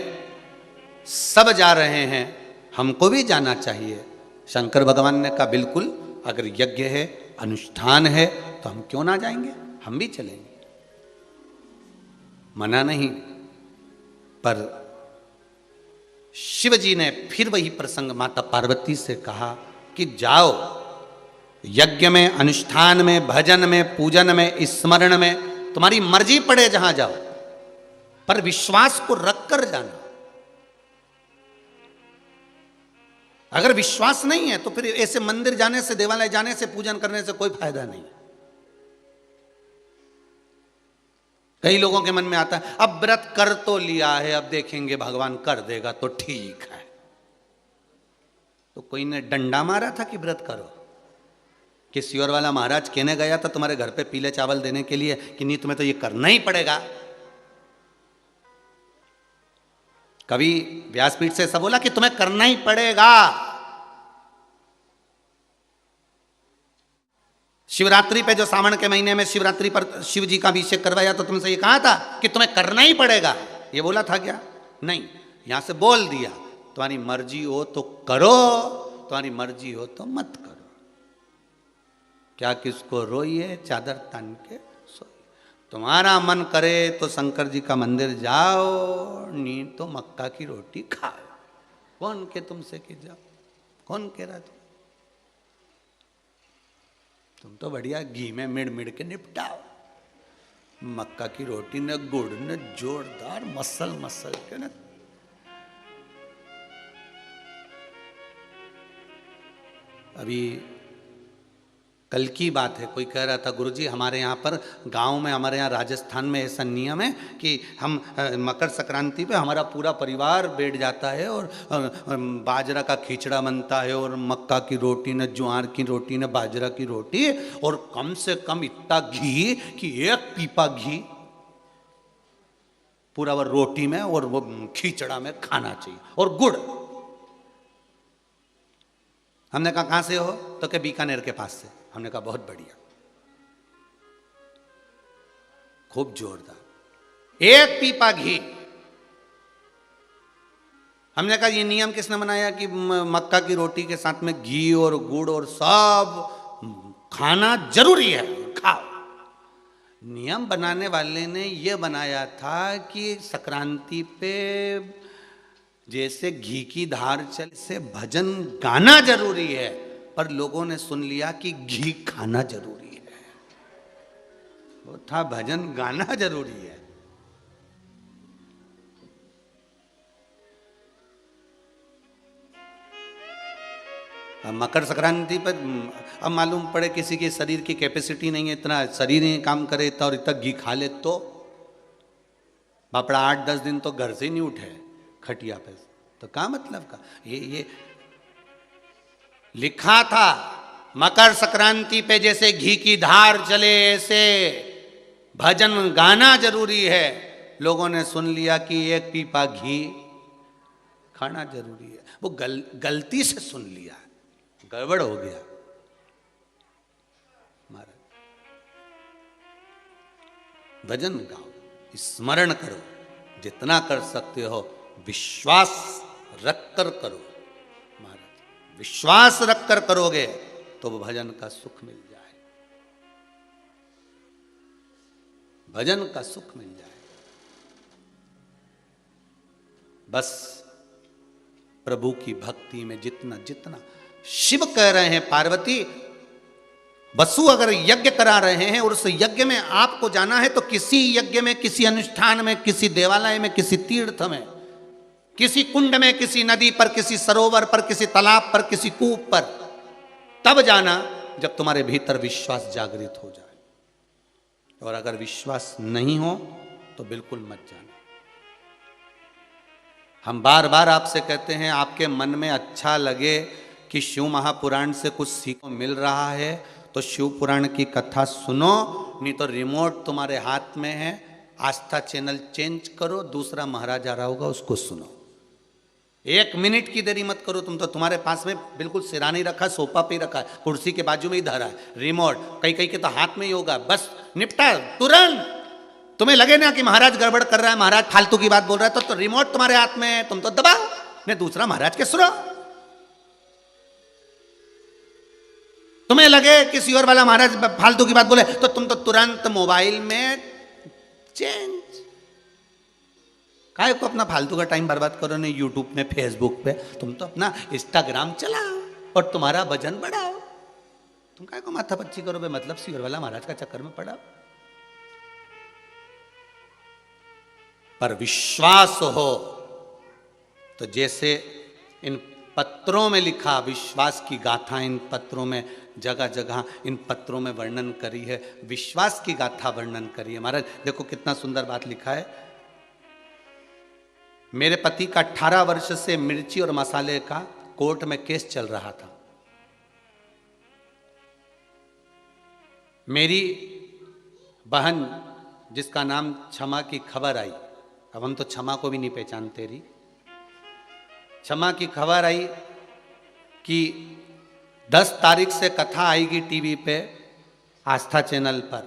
सब जा रहे हैं, हमको भी जाना चाहिए। शंकर भगवान ने कहा बिल्कुल, अगर यज्ञ है, अनुष्ठान है, तो हम क्यों ना जाएंगे, हम भी चलेंगे, मना नहीं। पर शिव जी ने फिर वही प्रसंग माता पार्वती से कहा कि जाओ, यज्ञ में, अनुष्ठान में, भजन में, पूजन में, स्मरण में तुम्हारी मर्जी पड़े जहां जाओ, पर विश्वास को रख कर जाना। अगर विश्वास नहीं है तो फिर ऐसे मंदिर जाने से, देवालय जाने से, पूजन करने से कोई फायदा नहीं। कई लोगों के मन में आता है अब व्रत कर तो लिया है, अब देखेंगे भगवान कर देगा तो ठीक है। तो कोई ने डंडा मारा था कि व्रत करो? किसी और वाला महाराज कहने गया था तुम्हारे घर पे पीले चावल देने के लिए कि नहीं, तुम्हें तो ये करना ही पड़ेगा। कभी व्यासपीठ से ऐसा बोला कि तुम्हें करना ही पड़ेगा। शिवरात्रि पे जो सावन के महीने में शिवरात्रि पर शिव जी का अभिषेक करवाया तो तुमसे ये कहा था कि तुम्हें करना ही पड़ेगा, ये बोला था क्या? नहीं, यहां से बोल दिया तुम्हारी मर्जी हो तो करो, तुम्हारी मर्जी हो तो मत करो। क्या किसको रोइए चादर तान के सोइए। तुम्हारा मन करे तो शंकर जी का मंदिर जाओ, नहीं तो मक्का की रोटी खाओ। कौन के तुमसे कि जाओ? कौन कह रहा तुम तो बढ़िया घी में मिड़ मिड़ के निपटाओ। मक्का की रोटी ने गुड़ ने जोरदार मसल मसल के न। अभी कल की बात है, कोई कह रहा था गुरुजी हमारे यहाँ पर गांव में, हमारे यहाँ राजस्थान में ऐसा नियम है कि हम मकर संक्रांति पे हमारा पूरा परिवार बैठ जाता है और बाजरा का खिचड़ा बनता है और मक्का की रोटी न, ज्वार की रोटी न, बाजरा की रोटी, और कम से कम इतना घी कि 1 पीपा घी पूरा वो रोटी में और वो खिचड़ा में खाना चाहिए, और गुड़। हमने कहा कहाँ से हो? तो क्या बीकानेर के पास से। हमने कहा बहुत बढ़िया, खूब जोरदार 1 पीपा घी। हमने कहा ये नियम किसने बनाया कि मक्का की रोटी के साथ में घी और गुड़ और सब खाना जरूरी है, खाओ। नियम बनाने वाले ने ये बनाया था कि संक्रांति पे जैसे घी की धार चल से भजन गाना जरूरी है, पर लोगों ने सुन लिया कि घी खाना जरूरी है। वो था भजन गाना जरूरी है। अब मकर संक्रांति पर अब मालूम पड़े किसी के शरीर की कैपेसिटी नहीं है, इतना शरीर नहीं काम करे इतना, और इतना घी खा ले तो बापड़ा 8-10 दिन तो घर से ही नहीं उठे खटिया पे, तो क्या मतलब का? ये लिखा था मकर संक्रांति पे जैसे घी की धार चले ऐसे भजन गाना जरूरी है। लोगों ने सुन लिया कि 1 पीपा घी खाना जरूरी है। वो गलती से सुन लिया, गड़बड़ हो गया। महाराज भजन गाओ, स्मरण करो, जितना कर सकते हो विश्वास रखकर करो। महाराज विश्वास रखकर करोगे तो वो भजन का सुख मिल जाए, भजन का सुख मिल जाए। बस प्रभु की भक्ति में जितना जितना शिव कह रहे हैं पार्वती, वसु अगर यज्ञ करा रहे हैं और उस यज्ञ में आपको जाना है तो किसी यज्ञ में, किसी अनुष्ठान में, किसी देवालय में, किसी तीर्थ में, किसी कुंड में, किसी नदी पर, किसी सरोवर पर, किसी तालाब पर, किसी कूप पर, तब जाना जब तुम्हारे भीतर विश्वास जागृत हो जाए। और अगर विश्वास नहीं हो तो बिल्कुल मत जाना। हम बार बार आपसे कहते हैं, आपके मन में अच्छा लगे कि शिव महापुराण से कुछ सीखो मिल रहा है तो शिव पुराण की कथा सुनो, नहीं तो रिमोट तुम्हारे हाथ में है, आस्था चैनल चेंज करो, दूसरा महाराज आ रहा होगा उसको सुनो। 1 मिनट की देरी मत करो। तुम तो तुम्हारे पास में बिल्कुल सिरा नहीं रखा, सोफा पे ही रखा है, कुर्सी के बाजू में ही धरा है रिमोट, कई कई के तो हाथ में ही होगा, बस निपटा तुरंत। तुम्हें लगे ना कि महाराज गड़बड़ कर रहा है, महाराज फालतू की बात बोल रहा है, तो रिमोट तुम्हारे हाथ में है, तुम तो दबाओ, ने दूसरा महाराज के सुनो। तुम्हें लगे किसी और वाला महाराज फालतू की बात बोले तो तुम तो तुरंत मोबाइल में चेंज। काहे को अपना फालतू का टाइम बर्बाद करो, नहीं यूट्यूब में, फेसबुक पे, तुम तो अपना इंस्टाग्राम चलाओ और तुम्हारा वजन बढ़ाओ। तुम काहे को माथा पच्ची करो बे, मतलब सी और वाला महाराज का चक्कर में पड़ा। पर विश्वास हो तो जैसे इन पत्रों में लिखा, विश्वास की गाथा इन पत्रों में जगह जगह इन पत्रों में वर्णन करी है, विश्वास की गाथा वर्णन करी है। महाराज देखो कितना सुंदर बात लिखा है। मेरे पति का 18 वर्ष से मिर्ची और मसाले का कोर्ट में केस चल रहा था। मेरी बहन जिसका नाम क्षमा की खबर आई, अब हम तो क्षमा को भी नहीं पहचानते रही, क्षमा की खबर आई कि 10 तारीख से कथा आएगी टीवी पे, आस्था चैनल पर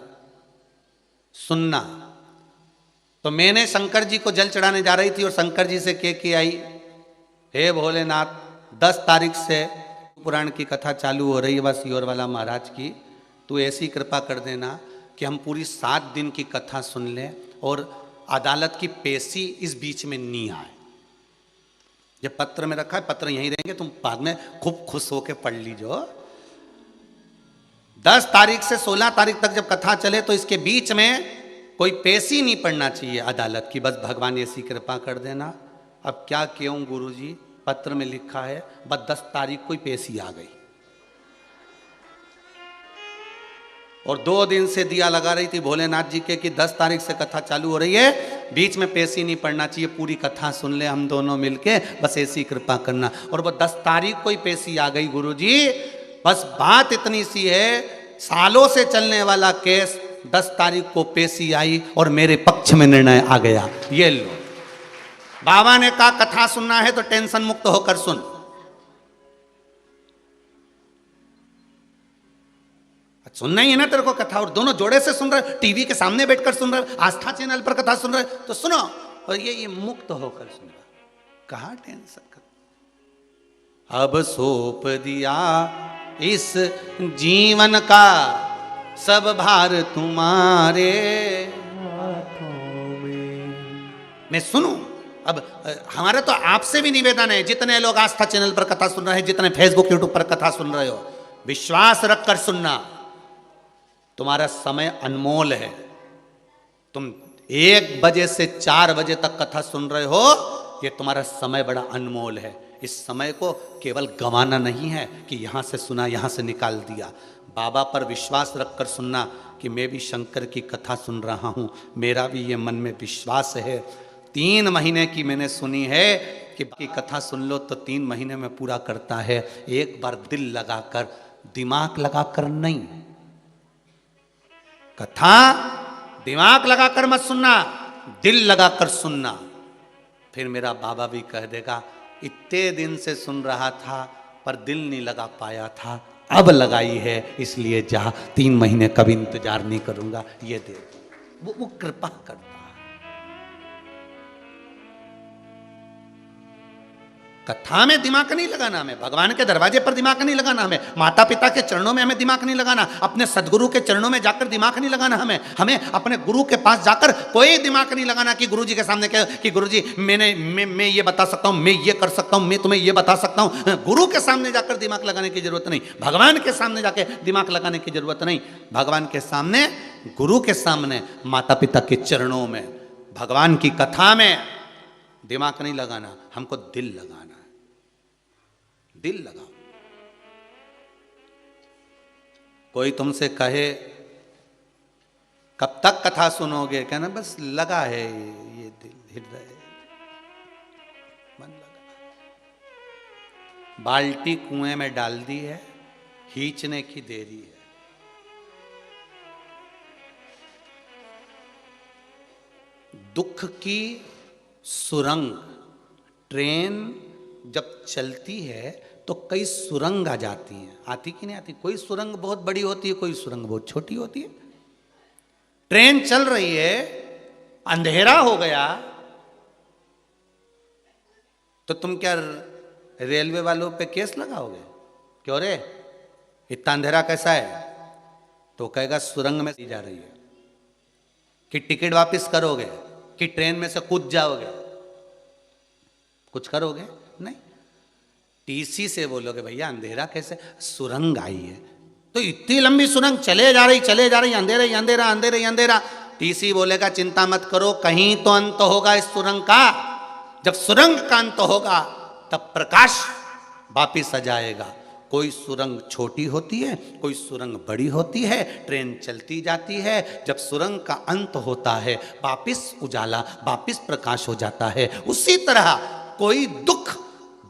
सुनना। तो मैंने शंकर जी को जल चढ़ाने जा रही थी और शंकर जी से कह के आई, हे भोलेनाथ 10 तारीख से पुराण की कथा चालू हो रही है बस योर वाला महाराज की, तू ऐसी कृपा कर देना कि हम पूरी 7 दिन की कथा सुन लें और अदालत की पेशी इस बीच में नहीं आए। ये पत्र में रखा है, पत्र यहीं रहेंगे, तुम बाद में खूब खुश होके पढ़ लीजो। 10 तारीख से 16 तारीख तक जब कथा चले तो इसके बीच में कोई पेशी नहीं पड़ना चाहिए अदालत की, बस भगवान ऐसी कृपा कर देना। अब क्या क्यों गुरुजी, पत्र में लिखा है बस 10 तारीख को ही पेशी आ गई और 2 दिन से दिया लगा रही थी भोलेनाथ जी के कि 10 तारीख से कथा चालू हो रही है, बीच में पेशी नहीं पड़ना चाहिए, पूरी कथा सुन ले हम दोनों मिलके, बस ऐसी कृपा करना। और वो 10 तारीख को ही पेशी आ गई गुरुजी। बस बात इतनी सी है, सालों से चलने वाला केस 10 तारीख को पेशी आई और मेरे पक्ष में निर्णय आ गया। ये लो, बाबा ने कहा कथा सुनना है तो टेंशन मुक्त होकर सुन। सुनना ही है ना तेरे को कथा, और दोनों जोड़े से सुन रहे, टीवी के सामने बैठकर सुन रहे, आस्था चैनल पर कथा सुन रहे, तो सुनो। और ये मुक्त होकर सुन रहा, कहां टेंशन कर। अब सौंप दिया इस जीवन का सब भार तुम्हारे हाथों में। मैं सुनूं। अब हमारा तो आपसे भी निवेदन है, जितने लोग आस्था चैनल पर कथा सुन रहे हैं, जितने फेसबुक यूट्यूब पर कथा सुन रहे हो, विश्वास रखकर सुनना। तुम्हारा समय अनमोल है। तुम 1 बजे से 4 बजे तक कथा सुन रहे हो, ये तुम्हारा समय बड़ा अनमोल है। इस समय को केवल गंवाना नहीं है कि यहां से सुना यहां से निकाल दिया। बाबा पर विश्वास रखकर सुनना कि मैं भी शंकर की कथा सुन रहा हूं, मेरा भी ये मन में विश्वास है। 3 महीने की मैंने सुनी है कि बाकी कथा सुन लो तो 3 महीने में पूरा करता है। एक बार दिल लगाकर, दिमाग लगाकर नहीं। कथा दिमाग लगाकर मत सुनना, दिल लगाकर सुनना। फिर मेरा बाबा भी कह देगा इतने दिन से सुन रहा था पर दिल नहीं लगा पाया था, अब लगाई है इसलिए जा, 3 महीने कभी इंतजार नहीं करूंगा। ये दे वो कृपा करता है। कथा में दिमाग नहीं लगाना हमें, भगवान के दरवाजे पर दिमाग नहीं लगाना हमें, माता पिता के चरणों में हमें दिमाग नहीं लगाना, अपने सदगुरु के चरणों में जाकर दिमाग नहीं लगाना हमें अपने गुरु के पास जाकर कोई दिमाग नहीं लगाना कि गुरुजी के सामने कहे कि गुरुजी मैं ये बता सकता हूं, मैं ये कर सकता हूं, मैं तुम्हें ये बता सकता हूं। गुरु के सामने जाकर दिमाग लगाने की जरूरत नहीं, भगवान के सामने जाके दिमाग लगाने की जरूरत नहीं। भगवान के सामने, गुरु के सामने, माता पिता के चरणों में, भगवान की कथा में दिमाग नहीं लगाना, हमको दिल लगाना है। दिल लगाओ। कोई तुमसे कहे कब तक कथा सुनोगे, कहना बस लगा है ये दिल, हृदय मन लगा। बाल्टी कुएं में डाल दी है, खींचने की देरी है। दुख की सुरंग, ट्रेन जब चलती है तो कई सुरंग आ जाती हैं, आती कि नहीं आती? कोई सुरंग बहुत बड़ी होती है, कोई सुरंग बहुत छोटी होती है। ट्रेन चल रही है, अंधेरा हो गया तो तुम क्या रेलवे वालों पे केस लगाओगे? क्यों रे, इतना अंधेरा कैसा है? तो कहेगा सुरंग में जा रही है। कि टिकट वापस करोगे, कि ट्रेन में से कूद जाओगे? कुछ करोगे नहीं। टीसी से बोलोगे भैया अंधेरा कैसे, सुरंग आई है। तो इतनी लंबी सुरंग चले जा रही, अंधेरा ही अंधेरा, अंधेरा ही अंधेरा। टीसी बोलेगा चिंता मत करो, कहीं तो अंत होगा इस सुरंग का। जब सुरंग का अंत होगा तब प्रकाश वापिस आ जाएगा। कोई सुरंग छोटी होती है, कोई सुरंग बड़ी होती है, ट्रेन चलती जाती है। जब सुरंग का अंत होता है वापिस उजाला, वापिस प्रकाश हो जाता है। उसी तरह कोई दुख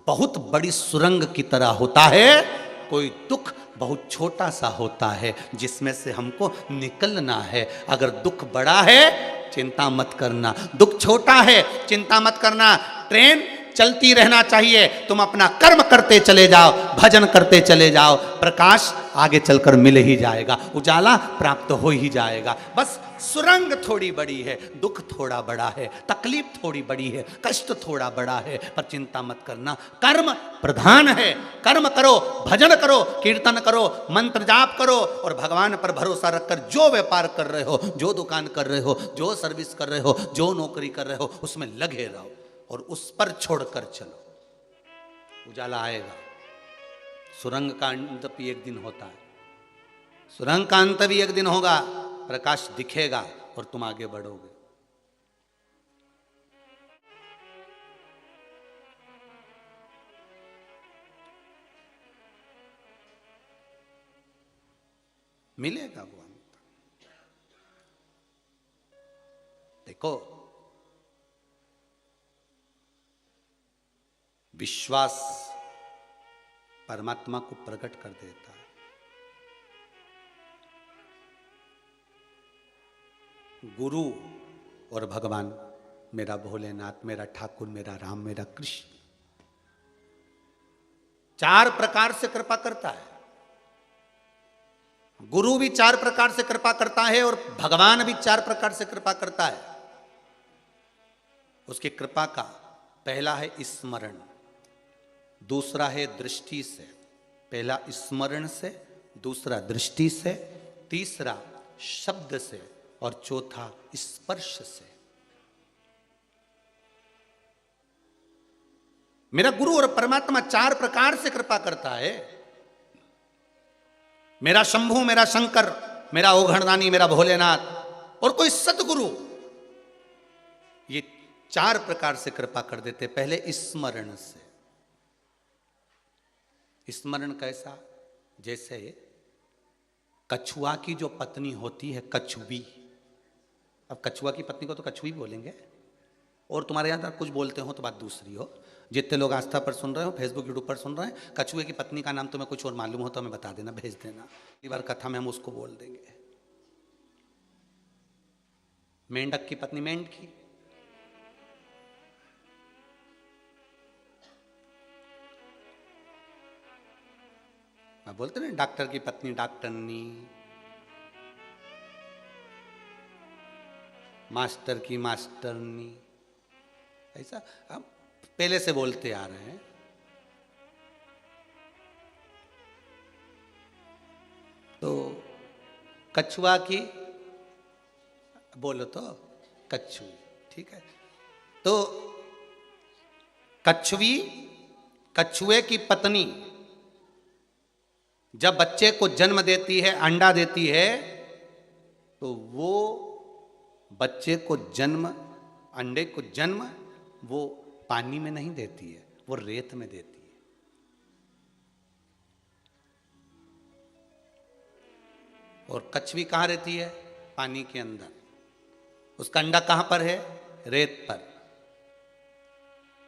बहुत बड़ी सुरंग की तरह होता है, कोई दुख बहुत छोटा सा होता है जिसमें से हमको निकलना है। अगर दुख बड़ा है चिंता मत करना, दुख छोटा है चिंता मत करना। ट्रेन चलती रहना चाहिए, तुम अपना कर्म करते चले जाओ, भजन करते चले जाओ, प्रकाश आगे चलकर मिल ही जाएगा, उजाला प्राप्त हो ही जाएगा। बस सुरंग थोड़ी बड़ी है, दुख थोड़ा बड़ा है, तकलीफ थोड़ी बड़ी है, कष्ट थोड़ा बड़ा है, पर चिंता मत करना। कर्म प्रधान है, कर्म करो, भजन करो, कीर्तन करो, मंत्र जाप करो और भगवान पर भरोसा रखकर जो व्यापार कर रहे हो, जो दुकान कर रहे हो, जो सर्विस कर रहे हो, जो नौकरी कर रहे हो, उसमें लगे रहो और उस पर छोड़कर चलो, उजाला आएगा। सुरंग का अंत भी एक दिन होता है, सुरंग का अंत भी एक दिन होगा, प्रकाश दिखेगा और तुम आगे बढ़ोगे। मिलेगा वो अंत। देखो, विश्वास परमात्मा को प्रकट कर देता है। गुरु और भगवान, मेरा भोलेनाथ, मेरा ठाकुर, मेरा राम, मेरा कृष्ण, चार प्रकार से कृपा करता है। गुरु भी चार प्रकार से कृपा करता है और भगवान भी चार प्रकार से कृपा करता है। उसकी कृपा का पहला है स्मरण, दूसरा है दृष्टि से, पहला स्मरण से, दूसरा दृष्टि से, तीसरा शब्द से और चौथा स्पर्श से। मेरा गुरु और परमात्मा चार प्रकार से कृपा करता है। मेरा शंभू, मेरा शंकर, मेरा ओघड़दानी, मेरा भोलेनाथ और कोई सतगुरु, ये चार प्रकार से कृपा कर देते। पहले स्मरण से। स्मरण कैसा? जैसे कछुआ की जो पत्नी होती है, कछुवी, अब कछुआ की पत्नी को तो कछुई बोलेंगे, और तुम्हारे यहाँ कुछ बोलते हो तो बात दूसरी हो। जितने लोग आस्था पर सुन रहे हो, फेसबुक यूट्यूब पर सुन रहे हैं, कछुए की पत्नी का नाम तुम्हें कुछ और मालूम हो तो हमें बता देना, भेज देना, अगली बार कथा में हम उसको बोल देंगे। मेंढक की पत्नी मेंढकी, मैं बोलते ना डॉक्टर की पत्नी डॉक्टरनी, मास्टर की मास्टरनी, ऐसा हम पहले से बोलते आ रहे हैं। तो कछुआ की बोलो तो कछुई, ठीक है। तो कछुई, कछुए की पत्नी जब बच्चे को जन्म देती है, अंडा देती है, तो वो बच्चे को जन्म, अंडे को जन्म वो पानी में नहीं देती है, वो रेत में देती है। और कछुई कहाँ रहती है? पानी के अंदर। उसका अंडा कहाँ पर है? रेत पर।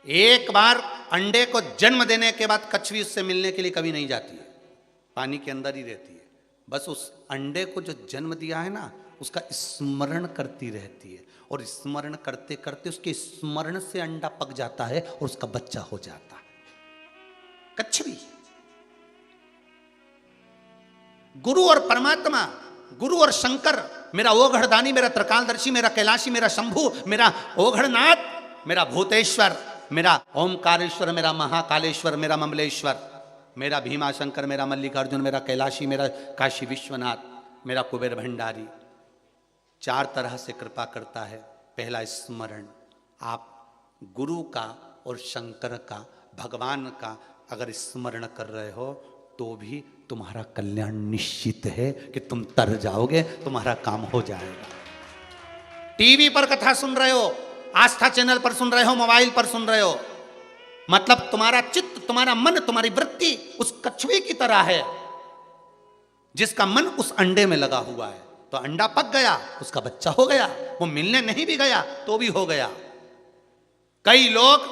एक बार अंडे को जन्म देने के बाद कछवी उससे मिलने के लिए कभी नहीं जाती है, पानी के अंदर ही रहती है। बस उस अंडे को जो जन्म दिया है ना, उसका स्मरण करती रहती है, और स्मरण करते करते उसके स्मरण से अंडा पक जाता है और उसका बच्चा हो जाता है। कछवी, गुरु और परमात्मा, गुरु और शंकर, मेरा ओघड़दानी, मेरा त्रिकालदर्शी, मेरा कैलाशी, मेरा शंभु, मेरा ओघड़नाथ, मेरा भूतेश्वर, मेरा ओमकारेश्वर, मेरा महाकालेश्वर, मेरा ममलेश्वर, मेरा भीमाशंकर, मेरा मल्लिकार्जुन, मेरा कैलाशी, मेरा काशी विश्वनाथ, मेरा कुबेर भंडारी, चार तरह से कृपा करता है। पहला स्मरण, आप गुरु का और शंकर का, भगवान का अगर स्मरण कर रहे हो तो भी तुम्हारा कल्याण निश्चित है कि तुम तर जाओगे, तुम्हारा काम हो जाएगा। टीवी पर कथा सुन रहे हो, आस्था चैनल पर सुन रहे हो, मोबाइल पर सुन रहे हो, मतलब तुम्हारा चित्त, तुम्हारा मन, तुम्हारी वृत्ति उस कछुए की तरह है जिसका मन उस अंडे में लगा हुआ है। तो अंडा पक गया, उसका बच्चा हो गया, वो मिलने नहीं भी गया तो भी हो गया। कई लोग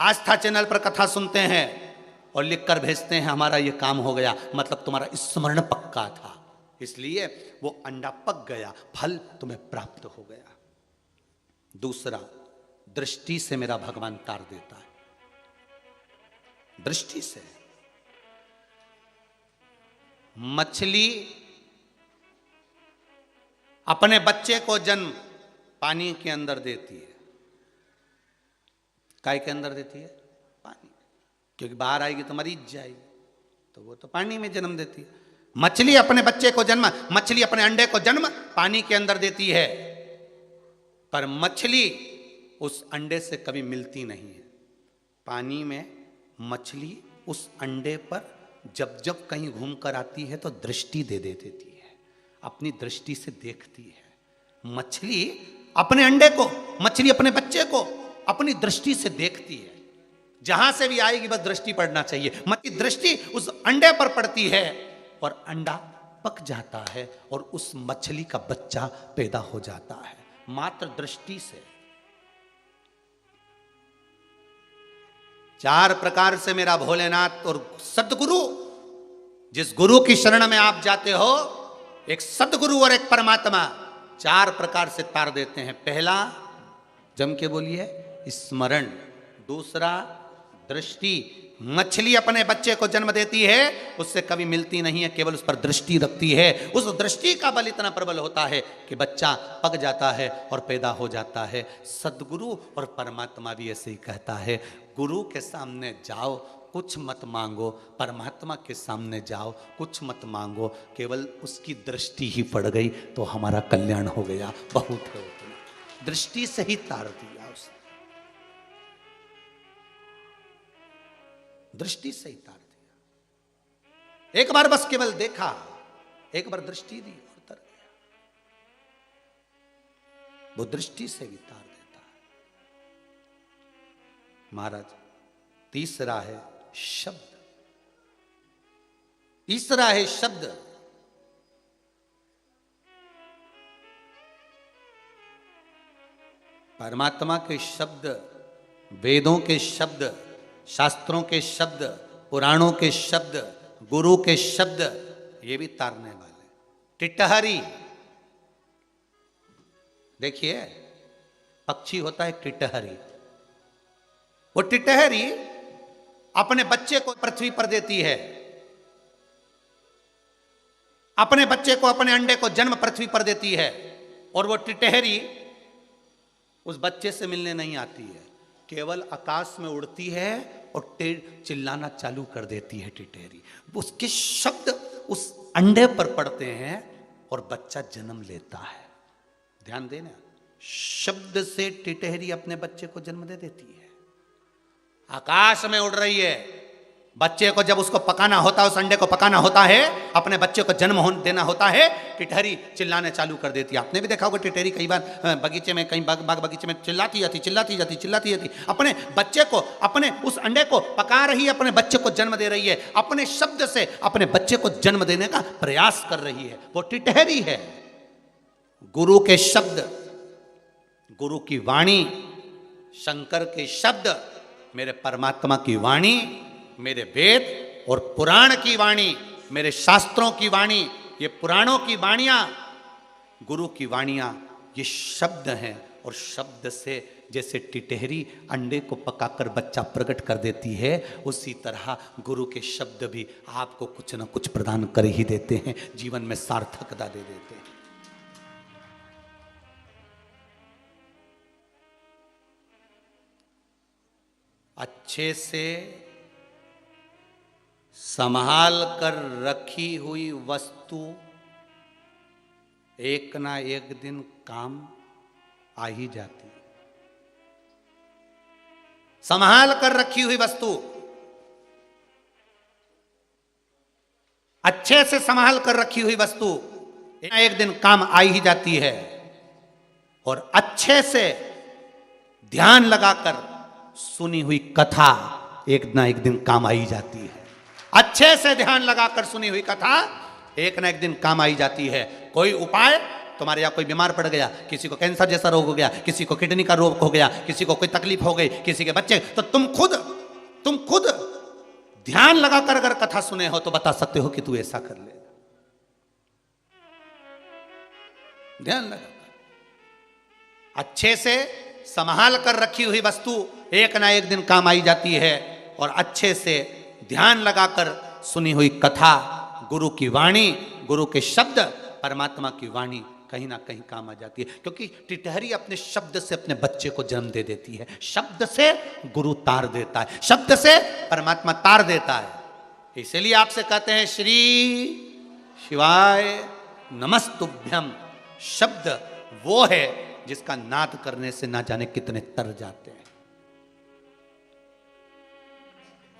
आस्था चैनल पर कथा सुनते हैं और लिखकर भेजते हैं हमारा ये काम हो गया, मतलब तुम्हारा स्मरण पक्का था, इसलिए वो अंडा पक गया, फल तुम्हें प्राप्त हो गया। दूसरा, दृष्टि से मेरा भगवान तार देता है, दृष्टि से। मछली अपने बच्चे को जन्म पानी के अंदर देती है। काय के अंदर देती है? पानी, क्योंकि बाहर आएगी तो मरीज जाएगी, तो वो तो पानी में जन्म देती है। मछली अपने बच्चे को जन्म, मछली अपने अंडे को जन्म पानी के अंदर देती है, पर मछली उस अंडे से कभी मिलती नहीं है। पानी में मछली उस अंडे पर जब जब कहीं घूम कर आती है तो दृष्टि दे देती है, अपनी दृष्टि से देखती है। मछली अपने अंडे को, मछली अपने बच्चे को अपनी दृष्टि से देखती है, जहां से भी आएगी बस दृष्टि पड़ना चाहिए। मछली दृष्टि उस अंडे पर पड़ती है और अंडा पक जाता है और उस मछली का बच्चा पैदा हो जाता है, मात्र दृष्टि से। चार प्रकार से मेरा भोलेनाथ और सद्गुरु, जिस गुरु की शरण में आप जाते हो, एक सद्गुरु और एक परमात्मा, चार प्रकार से तार देते हैं। पहला, जम के बोलिए, स्मरण। दूसरा, दृष्टि। मछली अपने बच्चे को जन्म देती है, उससे कभी मिलती नहीं है, केवल उस पर दृष्टि रखती है। उस दृष्टि का बल इतना प्रबल होता है कि बच्चा पक जाता है और पैदा हो जाता है। सद्गुरु और परमात्मा भी ऐसे ही कहता है, गुरु के सामने जाओ, कुछ मत मांगो, परमात्मा के सामने जाओ, कुछ मत मांगो, केवल उसकी दृष्टि ही पड़ गई तो हमारा कल्याण हो गया। बहुत है उतना, दृष्टि से ही तार दिया उसने, दृष्टि से ही तार दिया। एक बार बस केवल देखा, एक बार दृष्टि दी और तर गया। वो दृष्टि से भी तार देता है महाराज। तीसरा है शब्द, तीसरा है शब्द। परमात्मा के शब्द, वेदों के शब्द, शास्त्रों के शब्द, पुराणों के शब्द, गुरु के शब्द, ये भी तारने वाले। टिटहरी, देखिए पक्षी होता है टिटहरी, वो टिटहरी अपने बच्चे को पृथ्वी पर देती है, अपने बच्चे को, अपने अंडे को जन्म पृथ्वी पर देती है, और वो टिटहरी उस बच्चे से मिलने नहीं आती है, केवल आकाश में उड़ती है और चिल्लाना चालू कर देती है टिटहरी। उसके शब्द उस अंडे पर पड़ते हैं और बच्चा जन्म लेता है। ध्यान देना, शब्द से टिटहरी अपने बच्चे को जन्म दे देती है। आकाश में उड़ रही है, बच्चे को जब उसको पकाना होता है, उस अंडे को पकाना होता है, अपने बच्चे को जन्म देना होता है, टिटहरी चिल्लाने चालू कर देती है। आपने भी देखा होगा टिटहरी कई बार बगीचे में, कहीं बाग बगीचे में चिल्लाती जाती अपने बच्चे को, अपने उस अंडे को पका रही है, अपने बच्चे को जन्म दे रही है, अपने शब्द से अपने बच्चे को जन्म देने का प्रयास कर रही है। वो टिटहरी है। गुरु के शब्द, गुरु की वाणी, शंकर के शब्द, मेरे परमात्मा की वाणी, मेरे वेद और पुराण की वाणी, मेरे शास्त्रों की वाणी, ये पुराणों की वाणियां, गुरु की वाणियां, ये शब्द हैं। और शब्द से जैसे टिटहरी अंडे को पकाकर बच्चा प्रकट कर देती है, उसी तरह गुरु के शब्द भी आपको कुछ न कुछ प्रदान कर ही देते हैं, जीवन में सार्थकता दे देते हैं। अच्छे से संभाल कर रखी हुई वस्तु एक ना एक दिन काम आ ही जाती है। संभाल कर रखी हुई वस्तु अच्छे से संभाल कर रखी हुई वस्तु एक ना एक दिन काम आ ही जाती है। और अच्छे से ध्यान लगाकर सुनी हुई कथा एक ना एक दिन काम आई जाती है। अच्छे से ध्यान लगाकर सुनी हुई कथा एक ना एक दिन काम आई जाती है। कोई उपाय, तुम्हारे यहाँ कोई बीमार पड़ गया, किसी को कैंसर जैसा रोग हो गया, किसी को किडनी का रोग हो गया, किसी को कोई तकलीफ हो गई, किसी के बच्चे, तो तुम खुद ध्यान लगाकर अगर कथा सुने हो तो बता सकते हो कि तू ऐसा कर ले। ध्यान लगाकर अच्छे से संभाल कर रखी हुई वस्तु एक ना एक दिन काम आई जाती है। और अच्छे से ध्यान लगाकर सुनी हुई कथा, गुरु की वाणी, गुरु के शब्द, परमात्मा की वाणी कहीं ना कहीं काम आ जाती है। क्योंकि टिटहरी अपने शब्द से अपने बच्चे को जन्म दे देती है, शब्द से गुरु तार देता है, शब्द से परमात्मा तार देता है। इसलिए आपसे कहते हैं श्री शिवाय नमस्तुभ्यम। शब्द वो है जिसका नाद करने से ना जाने कितने तर जाते हैं।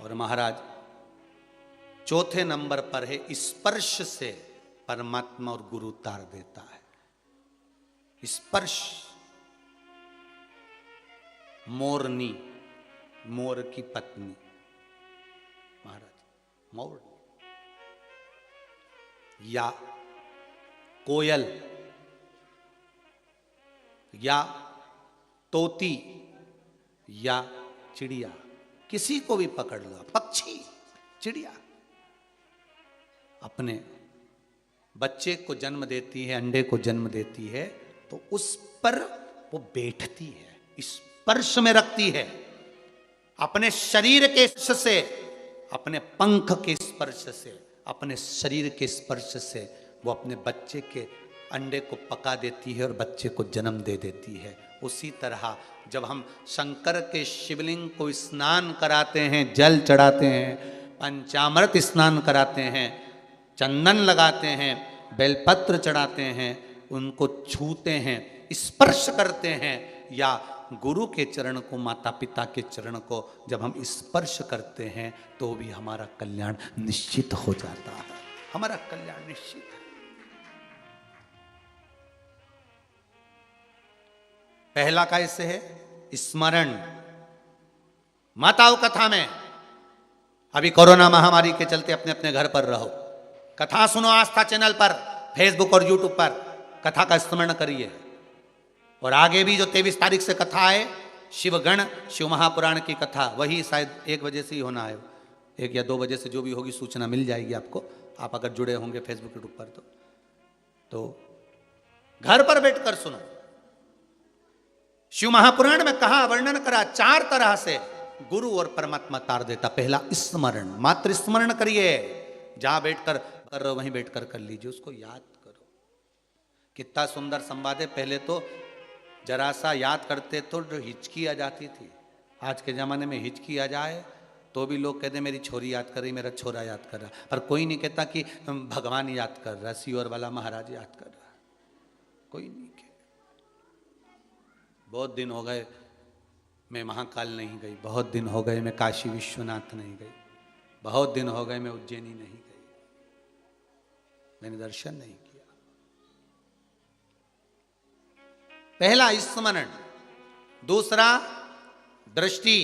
और महाराज चौथे नंबर पर है स्पर्श से परमात्मा और गुरु तार देता है। स्पर्श, मोरनी, मोर की पत्नी महाराज, मोरनी, या कोयल, या तोती, या चिड़िया, किसी को भी पकड़ लो, पक्षी, चिड़िया अपने बच्चे को जन्म देती है, अंडे को जन्म देती है, तो उस पर वो बैठती है, स्पर्श में रखती है। अपने शरीर के स्पर्श से, अपने पंख के स्पर्श से, अपने शरीर के स्पर्श से वो अपने बच्चे के अंडे को पका देती है और बच्चे को जन्म दे देती है। उसी तरह जब हम शंकर के शिवलिंग को स्नान कराते हैं, जल चढ़ाते हैं, पंचामृत स्नान कराते हैं, चंदन लगाते हैं, बेलपत्र चढ़ाते हैं, उनको छूते हैं, स्पर्श करते हैं, या गुरु के चरण को, माता पिता के चरण को जब हम स्पर्श करते हैं तो भी हमारा कल्याण निश्चित हो जाता है, हमारा कल्याण निश्चित है। पहला कैसे है? स्मरण। माताओं कथा में अभी कोरोना महामारी के चलते अपने अपने घर पर रहो, कथा सुनो आस्था चैनल पर, फेसबुक और यूट्यूब पर कथा का स्मरण करिए। और आगे भी जो 23 तारीख से कथा है, शिवगण शिव महापुराण की कथा, वही शायद 1 बजे से ही होना है, 1 या 2 बजे से जो भी होगी सूचना मिल जाएगी आपको, आप अगर जुड़े होंगे फेसबुक यूट्यूब पर तो घर पर बैठकर सुनो। शिव महापुराण में कहा, वर्णन करा 4 तरह से गुरु और परमात्मा तार देता। पहला स्मरण, मात्र स्मरण करिए, जहां बैठकर कर रहे हो वहीं बैठकर कर लीजिए, उसको याद करो। कितना सुंदर संवाद है। पहले तो जरा सा याद करते तो जो हिचकी आ जाती थी, आज के ज़माने में हिचकी आ जाए तो भी लोग कहते मेरी छोरी याद कर रही, मेरा छोरा याद कर रहा, पर कोई नहीं कहता कि भगवान याद कर रहा, सियोर वाला महाराज याद कर रहा, कोई नहीं कहे। बहुत दिन हो गए मैं महाकाल नहीं गई, बहुत दिन हो गए मैं काशी विश्वनाथ नहीं गई, बहुत दिन हो गए मैं उज्जैनी नहीं गई, मैंने दर्शन नहीं किया। पहला स्मरण, दूसरा दृष्टि,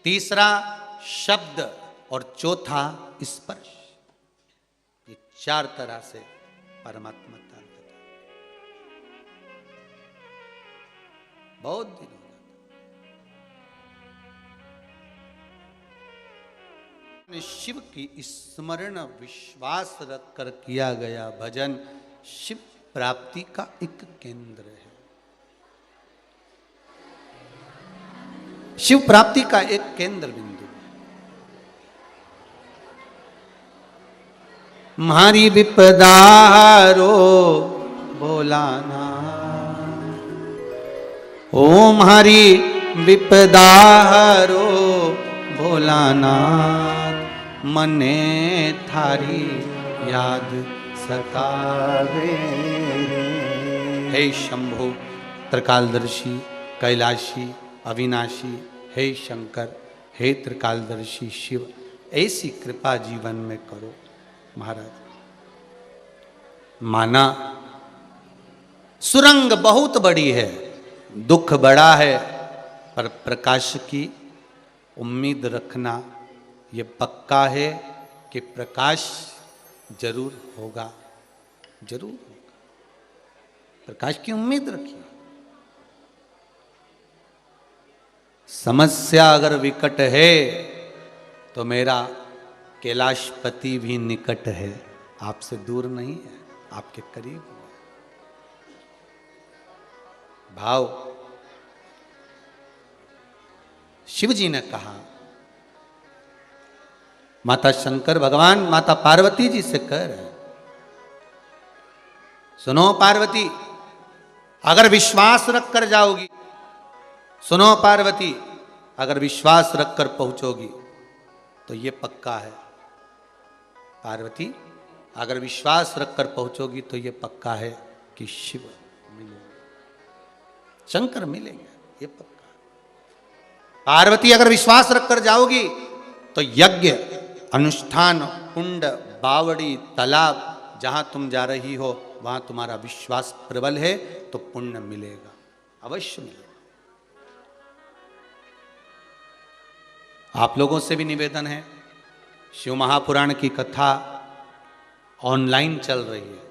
तीसरा शब्द और चौथा स्पर्श। ये 4 तरह से परमात्मा तार देता है। बहुत दिन हो जाता, शिव की स्मरण विश्वास रख कर किया गया भजन शिव प्राप्ति का एक केंद्र है। शिव प्राप्ति का एक केंद्र बिंदु। म्हारी विपदा रो भोलाना, ओ म्हारी विपदा रो भोलानाथ, मने थारी याद सतावे। हे शंभो त्रिकालदर्शी कैलाशी अविनाशी, हे शंकर हे त्रिकालदर्शी शिव, ऐसी कृपा जीवन में करो। महाराज माना सुरंग बहुत बड़ी है, दुख बड़ा है, पर प्रकाश की उम्मीद रखना ये पक्का है कि प्रकाश जरूर होगा, जरूर होगा। प्रकाश की उम्मीद रखिए। समस्या अगर विकट है तो मेरा कैलाशपति भी निकट है, आपसे दूर नहीं है, आपके करीब है। भाव शिव जी ने कहा, माता शंकर भगवान माता पार्वती जी से कह रहे, सुनो पार्वती, अगर विश्वास रख कर जाओगी, सुनो पार्वती, अगर विश्वास रख कर पहुंचोगी तो ये पक्का है। पार्वती अगर विश्वास रख कर पहुंचोगी तो ये पक्का है कि शिव मिलेंगे, शंकर मिलेंगे, ये पक्का है। पार्वती अगर विश्वास रख कर जाओगी तो यज्ञ अनुष्ठान कुंड बावड़ी तालाब जहां तुम जा रही हो वहां तुम्हारा विश्वास प्रबल है तो पुण्य मिलेगा, अवश्य मिलेगा। आप लोगों से भी निवेदन है, शिव महापुराण की कथा ऑनलाइन चल रही है,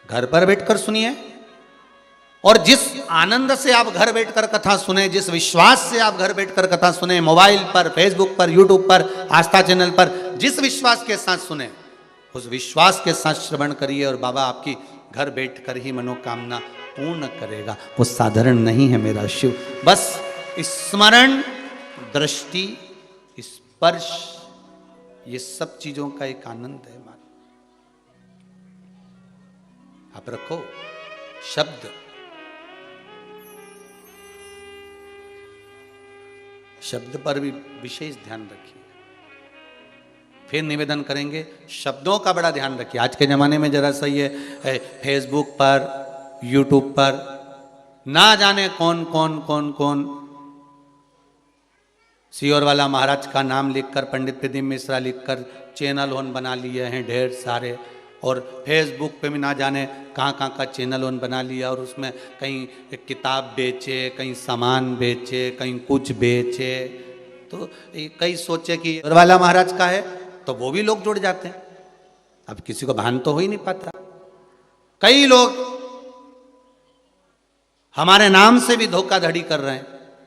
घर पर बैठकर सुनिए, और जिस आनंद से आप घर बैठकर कथा सुने, जिस विश्वास से आप घर बैठकर कथा सुने, मोबाइल पर, फेसबुक पर, यूट्यूब पर, आस्था चैनल पर, जिस विश्वास के साथ सुने उस विश्वास के साथ श्रवण करिए और बाबा आपकी घर बैठकर ही मनोकामना पूर्ण करेगा। वो साधारण नहीं है मेरा शिव, बस स्मरण, दृष्टि, स्पर्श, ये सब चीजों का एक आनंद है। मान आप रखो शब्द, शब्द पर भी विशेष ध्यान रखिए। फिर निवेदन करेंगे, शब्दों का बड़ा ध्यान रखिए। आज के जमाने में जरा सा ये फेसबुक पर, यूट्यूब पर ना जाने कौन कौन कौन कौन सियोर वाला महाराज का नाम लिखकर, पंडित प्रदीप मिश्रा लिखकर चैनल ओन बना लिए हैं ढेर सारे, और फेसबुक पे भी ना जाने कहाँ कहाँ का चैनल ओन बना लिया, और उसमें कहीं किताब बेचे, कहीं सामान बेचे, कहीं कुछ बेचे। तो कई सोचे कि सियोर वाला महाराज का है तो वो भी लोग जुड़ जाते हैं। अब किसी को भान तो हो ही नहीं पाता। कई लोग हमारे नाम से भी धोखाधड़ी कर रहे हैं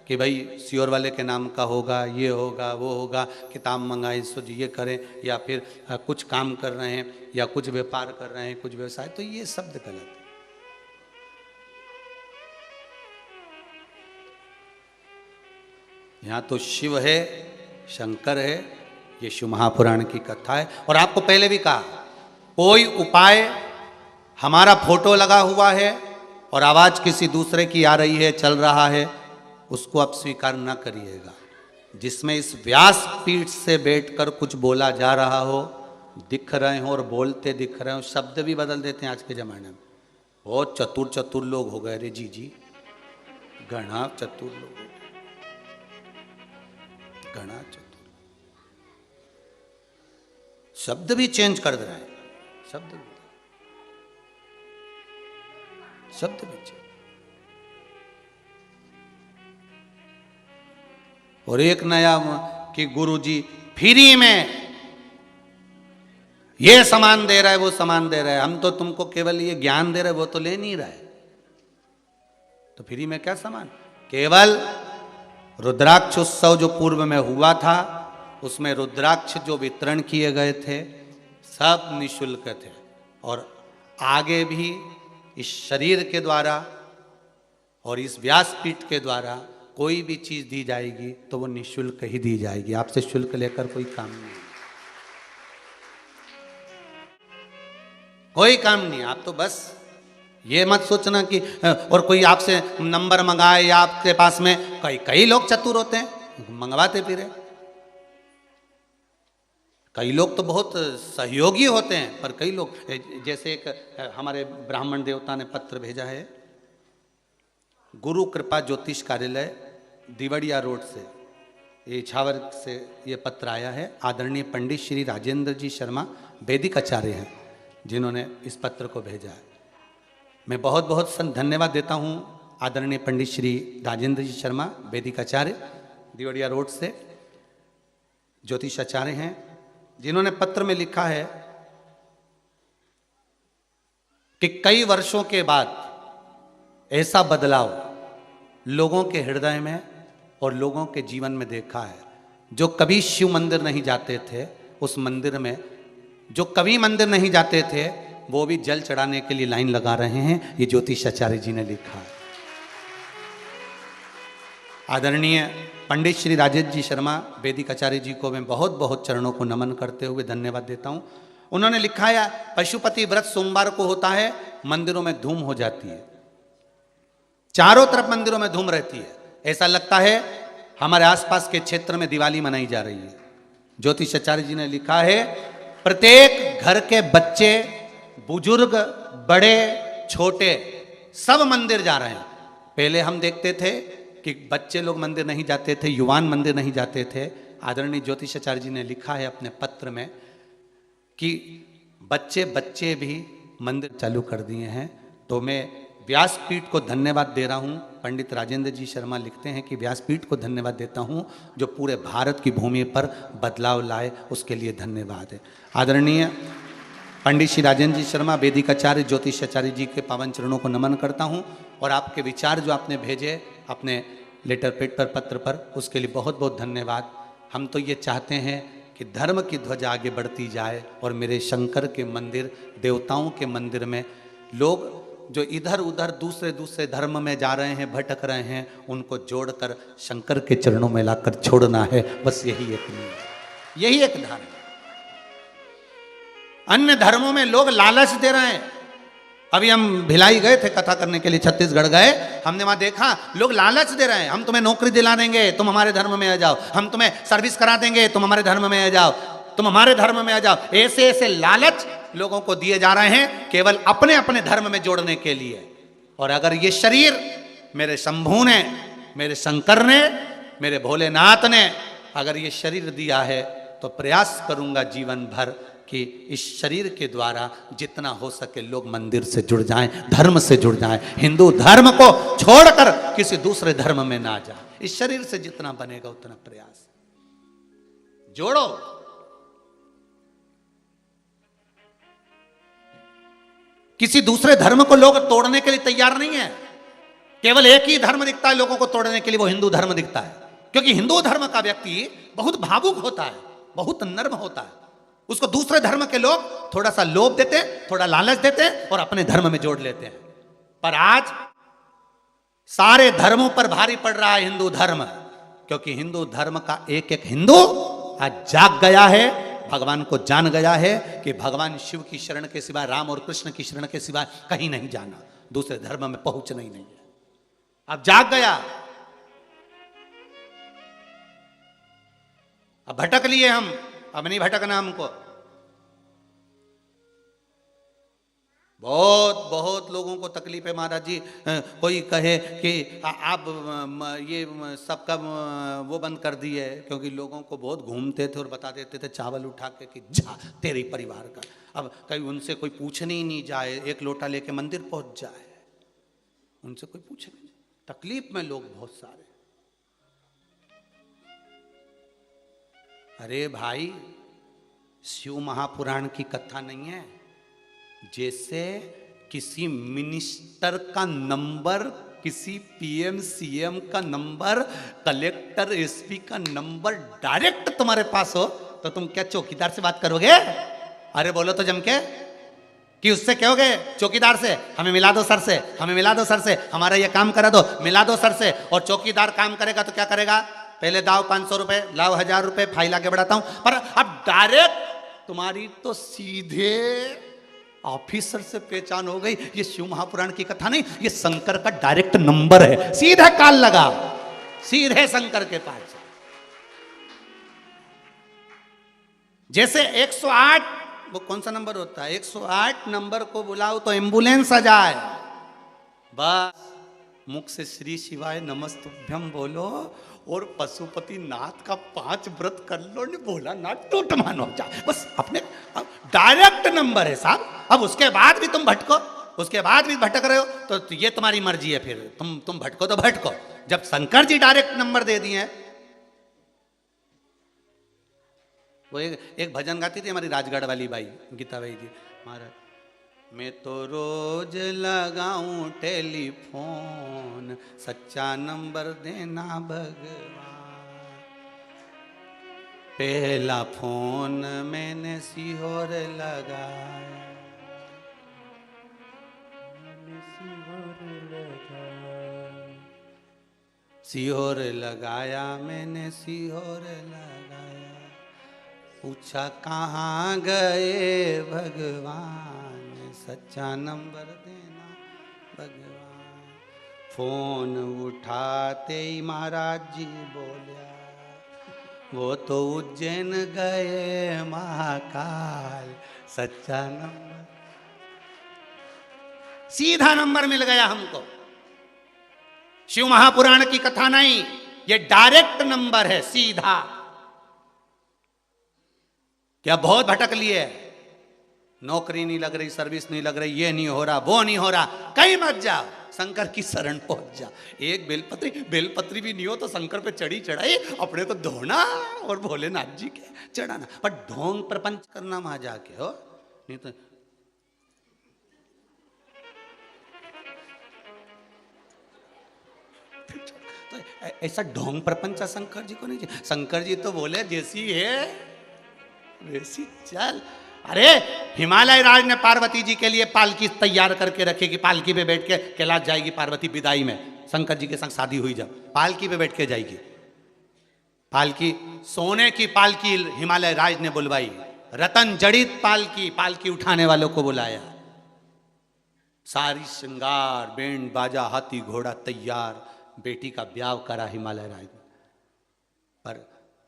कि भाई सियोर वाले के नाम का होगा, ये होगा, वो होगा, किताब मंगाए सो ये करें, या फिर कुछ काम कर रहे हैं, या कुछ व्यापार कर रहे हैं, कुछ व्यवसाय। तो ये शब्द गलत है। यहां तो शिव है, शंकर है, ये शिव महापुराण की कथा है। और आपको पहले भी कहा, कोई उपाय, हमारा फोटो लगा हुआ है और आवाज किसी दूसरे की आ रही है, चल रहा है, उसको आप स्वीकार ना करिएगा। जिसमें इस व्यास पीठ से बैठकर कुछ बोला जा रहा हो, दिख रहे हो और बोलते दिख रहे हो, शब्द भी बदल देते हैं आज के जमाने में। बहुत चतुर चतुर लोग हो गए रे जी, घना चतुर लोग, घना चतुर, शब्द भी चेंज कर दे रहे हैं, शब्द भी चेंज। और एक नया कि गुरुजी फ्री में ये सामान दे रहा है, वो सामान दे रहा है, हम तो तुमको केवल ये ज्ञान दे रहे हैं, वो तो ले नहीं रहा है, तो फ्री में क्या सामान? केवल रुद्राक्ष उत्सव जो पूर्व में हुआ था उसमें रुद्राक्ष जो वितरण किए गए थे सब निशुल्क थे। और आगे भी इस शरीर के द्वारा और इस व्यासपीठ के द्वारा कोई भी चीज दी जाएगी तो वो निशुल्क ही दी जाएगी। आपसे शुल्क लेकर कोई काम नहीं, कोई काम नहीं। आप तो बस ये मत सोचना कि और कोई आपसे नंबर मंगाए या आपके पास में कई लोग चतुर होते हैं, मंगवाते फिरे। कई लोग तो बहुत सहयोगी होते हैं, पर कई लोग, जैसे एक हमारे ब्राह्मण देवता ने पत्र भेजा है, गुरु कृपा ज्योतिष कार्यालय दिवड़िया रोड से, ये इछावर से ये पत्र आया है। आदरणीय पंडित श्री राजेंद्र जी शर्मा वैदिक आचार्य हैं जिन्होंने इस पत्र को भेजा है। मैं बहुत बहुत धन्यवाद देता हूँ आदरणीय पंडित श्री राजेंद्र जी शर्मा वैदिक आचार्य दिवड़िया रोड से ज्योतिष आचार्य हैं, जिन्होंने पत्र में लिखा है कि कई वर्षों के बाद ऐसा बदलाव लोगों के हृदय में और लोगों के जीवन में देखा है। जो कभी शिव मंदिर नहीं जाते थे, उस मंदिर में जो कभी मंदिर नहीं जाते थे वो भी जल चढ़ाने के लिए लाइन लगा रहे हैं। ये ज्योतिष आचार्य जी ने लिखा है। आदरणीय पंडित श्री राजेश जी शर्मा वैदिक आचार्य जी को मैं बहुत बहुत चरणों को नमन करते हुए धन्यवाद देता हूँ। उन्होंने लिखा है पशुपति व्रत सोमवार को होता है, मंदिरों में धूम हो जाती है, चारों तरफ मंदिरों में धूम रहती है, ऐसा लगता है हमारे आसपास के क्षेत्र में दिवाली मनाई जा रही है। ज्योतिष आचार्य जी ने लिखा है प्रत्येक घर के बच्चे, बुजुर्ग, बड़े छोटे सब मंदिर जा रहे हैं। पहले हम देखते थे कि बच्चे लोग मंदिर नहीं जाते थे, युवान मंदिर नहीं जाते थे। आदरणीय ज्योतिष आचार्य जी ने लिखा है अपने पत्र में कि बच्चे भी मंदिर चालू कर दिए हैं। तो मैं व्यासपीठ को धन्यवाद दे रहा हूँ। पंडित राजेंद्र जी शर्मा लिखते हैं कि व्यासपीठ को धन्यवाद देता हूँ जो पूरे भारत की भूमि पर बदलाव लाए, उसके लिए धन्यवाद है। आदरणीय पंडित श्री राजेंद्र जी शर्मा वैदिक आचार्य ज्योतिष आचार्य जी के पावन चरणों को नमन करता हूँ। और आपके विचार जो आपने भेजे अपने लेटर पेड पर, पत्र पर, उसके लिए बहुत बहुत धन्यवाद। हम तो ये चाहते हैं कि धर्म की ध्वजा आगे बढ़ती जाए और मेरे शंकर के मंदिर, देवताओं के मंदिर में लोग जो इधर उधर दूसरे धर्म में जा रहे हैं, भटक रहे हैं, उनको जोड़कर शंकर के चरणों में लाकर छोड़ना है। बस यही एक नियम, यही एक धर्म। अन्य धर्मों में लोग लालच दे रहे हैं। अभी हम भिलाई गए थे कथा करने के लिए, छत्तीसगढ़ गए, हमने वहां देखा लोग लालच दे रहे हैं, हम तुम्हें नौकरी दिला देंगे, तुम हमारे धर्म में आ जाओ, हम तुम्हें सर्विस करा देंगे, तुम हमारे धर्म में आ जाओ, तुम हमारे धर्म में आ जाओ। ऐसे ऐसे लालच लोगों को दिए जा रहे हैं केवल अपने अपने धर्म में जोड़ने के लिए। और अगर ये शरीर मेरे शंभू ने, मेरे शंकर ने, मेरे भोलेनाथ ने अगर ये शरीर दिया है तो प्रयास करूंगा जीवन भर कि इस शरीर के द्वारा जितना हो सके लोग मंदिर से जुड़ जाएं, धर्म से जुड़ जाएं, हिंदू धर्म को छोड़कर किसी दूसरे धर्म में ना जाए। इस शरीर से जितना बनेगा उतना प्रयास जोड़ो। किसी दूसरे धर्म को लोग तोड़ने के लिए तैयार नहीं है। केवल एक ही धर्म दिखता है लोगों को तोड़ने के लिए, वो हिंदू धर्म दिखता है। क्योंकि हिंदू धर्म का व्यक्ति बहुत भावुक होता है, बहुत नर्म होता है। उसको दूसरे धर्म के लोग थोड़ा सा लोभ देते, थोड़ा लालच देते और अपने धर्म में जोड़ लेते हैं। पर आज सारे धर्मों पर भारी पड़ रहा है हिंदू धर्म, क्योंकि हिंदू धर्म का एक एक हिंदू आज जाग गया है, भगवान को जान गया है कि भगवान शिव की शरण के सिवाय, राम और कृष्ण की शरण के सिवाय कहीं नहीं जाना, दूसरे धर्म में पहुंचना ही नहीं है। अब जाग गया, अब भटक लिए हम, अब नहीं भटकना हमको। बहुत बहुत लोगों को तकलीफ है महाराज जी। कोई कहे कि आप ये सबका वो बंद कर दिए, क्योंकि लोगों को बहुत घूमते थे और बता देते थे चावल उठा के कि जा तेरे परिवार का। अब कहीं उनसे कोई पूछने ही नहीं जाए, एक लोटा लेके मंदिर पहुंच जाए, उनसे कोई पूछे नहीं। तकलीफ में लोग बहुत सारे। अरे भाई, शिव महापुराण की कथा नहीं है। जैसे किसी मिनिस्टर का नंबर, किसी पीएम सीएम का नंबर, कलेक्टर एसपी का नंबर डायरेक्ट तुम्हारे पास हो तो तुम क्या चौकीदार से बात करोगे? अरे बोलो तो जम के कि उससे कहोगे चौकीदार से हमें मिला दो सर से, हमें मिला दो सर से, हमारा ये काम करा दो, मिला दो सर से। और चौकीदार काम करेगा तो क्या करेगा? पहले दाओ 500 रुपए, लाओ 1000 रुपए, फाइल आके बढ़ाता हूं। पर अब डायरेक्ट तुम्हारी तो सीधे ऑफिसर से पहचान हो गई। ये शिव महापुराण की कथा नहीं, ये शंकर का डायरेक्ट नंबर है। सीधे काल लगा, सीधे शंकर के पास। जैसे 108, वो कौन सा नंबर होता है? 108 नंबर को बुलाओ तो एम्बुलेंस आ जाए। बस मुख से श्री शिवाय नमस्तुभ्यम बोलो और पशुपति नाथ का 5 व्रत कर लो, नहीं बोला ना टूट मानो जा। बस अपने डायरेक्ट नंबर है साहब। अब उसके बाद भी तुम भटको, उसके बाद भी भटक रहे हो तो ये तुम्हारी मर्जी है। फिर तुम भटको तो भटको। जब शंकर जी डायरेक्ट नंबर दे दिए हैं। वो एक भजन गाती थी हमारी राजगढ़ वाली बाई, गीता बाई जी महाराज। मैं तो रोज लगाऊं टेलीफोन, सच्चा नंबर देना भगवान। पहला फोन मैंने सीहोर लगाया, सीहोर लगाया मैंने, सीहोर लगाया। पूछा कहाँ गए भगवान, सच्चा नंबर देना भगवान। फोन उठाते ही महाराज जी बोलिया, वो तो उज्जैन गए महाकाल, सच्चा नंबर। सीधा नंबर मिल गया हमको। शिव महापुराण की कथा नहीं, ये डायरेक्ट नंबर है, सीधा। क्या बहुत भटक लिए? नौकरी नहीं लग रही, सर्विस नहीं लग रही, ये नहीं हो रहा, वो नहीं हो रहा, कहीं मत जाओ, शंकर की शरण पहुंच जा। एक बेलपत्री भी नहीं हो तो शंकर पे चढ़ी चढ़ाई अपने तो धोना और भोलेनाथ जी के चढ़ाना। पर ढोंग प्रपंच करना वहां जाके हो, नहीं तो ऐसा ढोंग प्रपंच शंकर जी को नहीं चाहिए। शंकर जी तो बोले जैसी है वैसी चल। अरे हिमालय राज ने पार्वती जी के लिए पालकी तैयार करके रखी कि पालकी पे बैठ के कैलाश जाएगी पार्वती विदाई में। शंकर जी के संग शादी हुई जब पालकी पे बैठ के जाएगी। पालकी सोने की पालकी हिमालय राज ने बुलवाई, रतन जड़ित पालकी, पालकी उठाने वालों को बुलाया। सारी श्रृंगार बैंड बाजा हाथी घोड़ा तैयार, बेटी का ब्याह करा हिमालय राज ने। पर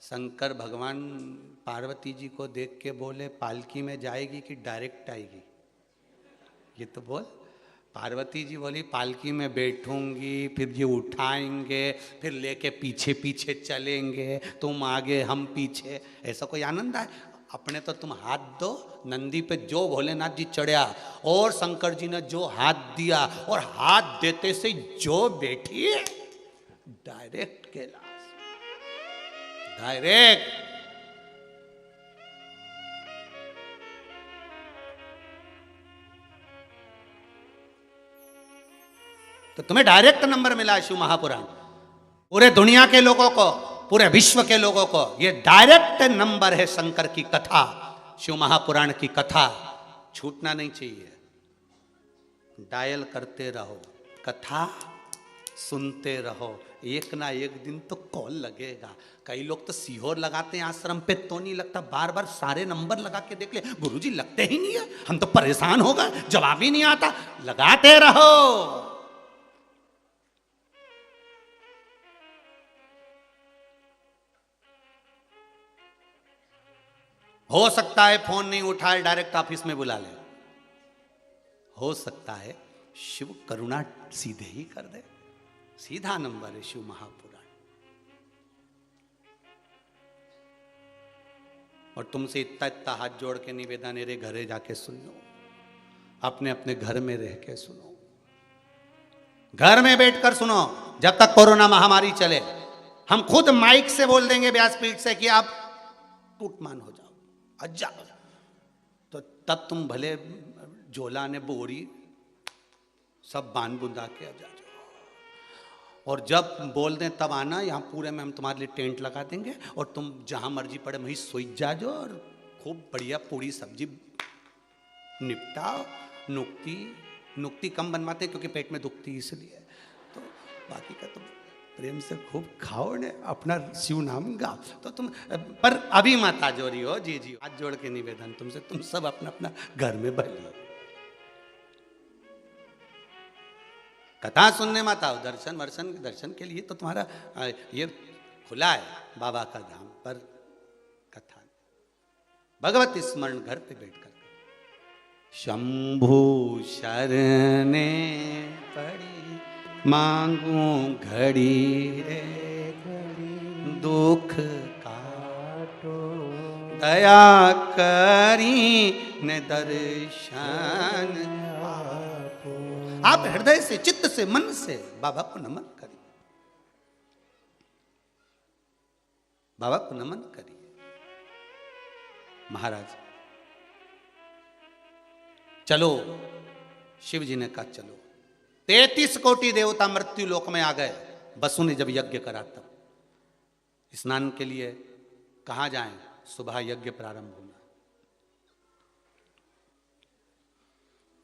शंकर भगवान पार्वती जी को देख के बोले पालकी में जाएगी कि डायरेक्ट आएगी? ये तो बोल। पार्वती जी बोली पालकी में बैठूंगी, फिर ये उठाएंगे, फिर लेके पीछे पीछे चलेंगे, तुम आगे हम पीछे। ऐसा कोई आनंद है? अपने तो तुम हाथ दो, नंदी पे जो भोलेनाथ जी चढ़ा और शंकर जी ने जो हाथ दिया और हाथ देते से जो बैठी डायरेक्ट कैलाश, डायरेक्ट। तो तुम्हें डायरेक्ट नंबर मिला है शिव महापुराण। पूरे दुनिया के लोगों को, पूरे विश्व के लोगों को ये डायरेक्ट नंबर है शंकर की कथा, शिव महापुराण की कथा। छूटना नहीं चाहिए। डायल करते रहो, कथा सुनते रहो, एक ना एक दिन तो कॉल लगेगा। कई लोग तो सीहोर लगाते हैं आश्रम पे, तो नहीं लगता। बार बार सारे नंबर लगा के देख ले, गुरुजी लगते ही नहीं है, हम तो परेशान हो गए, जवाब ही नहीं आता। लगाते रहो। हो सकता है फोन नहीं उठाए, डायरेक्ट ऑफिस में बुला ले। हो सकता है शिव करुणा सीधे ही कर दे। सीधा नंबर है शिव महापुराण। और तुमसे इतना इतना हाथ जोड़ के निवेदन, मेरे घरे जाके सुन लो, अपने अपने घर में रह के सुनो, घर में बैठकर सुनो जब तक कोरोना महामारी चले। हम खुद माइक से बोल देंगे व्यासपीठ से कि आप टूटमान हो जाओ, अच्छा, तो तब तुम भले झोला ने बोरी सब बांध बुंदा के आ जाओ। और जब बोल दें तब आना, यहाँ पूरे में हम तुम्हारे लिए टेंट लगा देंगे और तुम जहाँ मर्जी पड़े वहीं सोई जाओ और खूब बढ़िया पूरी सब्जी निपटाओ। नुक्ति नुक्ति कम बनवाते क्योंकि पेट में दुखती इसलिए, तो बाकी का तुम प्रेम से खूब खाओ ने अपना शिव नाम गाओ। तो तुम पर अभी मत आ जोरी हो जी जी, हाथ जोड़ के निवेदन तुमसे, तुम सब अपना अपना घर में भलिए। कथा सुनने मत आओ, दर्शन वर्शन दर्शन के लिए तो तुम्हारा ये खुला है बाबा का धाम, पर कथा भगवत स्मरण घर पे बैठ कर। शंभु शरणे पड़ी मांगू घड़ी रे घड़ी, दुख काटो दया करी ने दर्शन आपो। आप हृदय से चित्त से मन से बाबा को नमन करिए, बाबा को नमन करिए। महाराज चलो, शिव जी ने कहा चलो। 33 कोटि देवता मृत्यु लोक में आ गए। वसु ने जब यज्ञ करा तब स्नान के लिए कहां जाएं? सुबह यज्ञ प्रारंभ होना।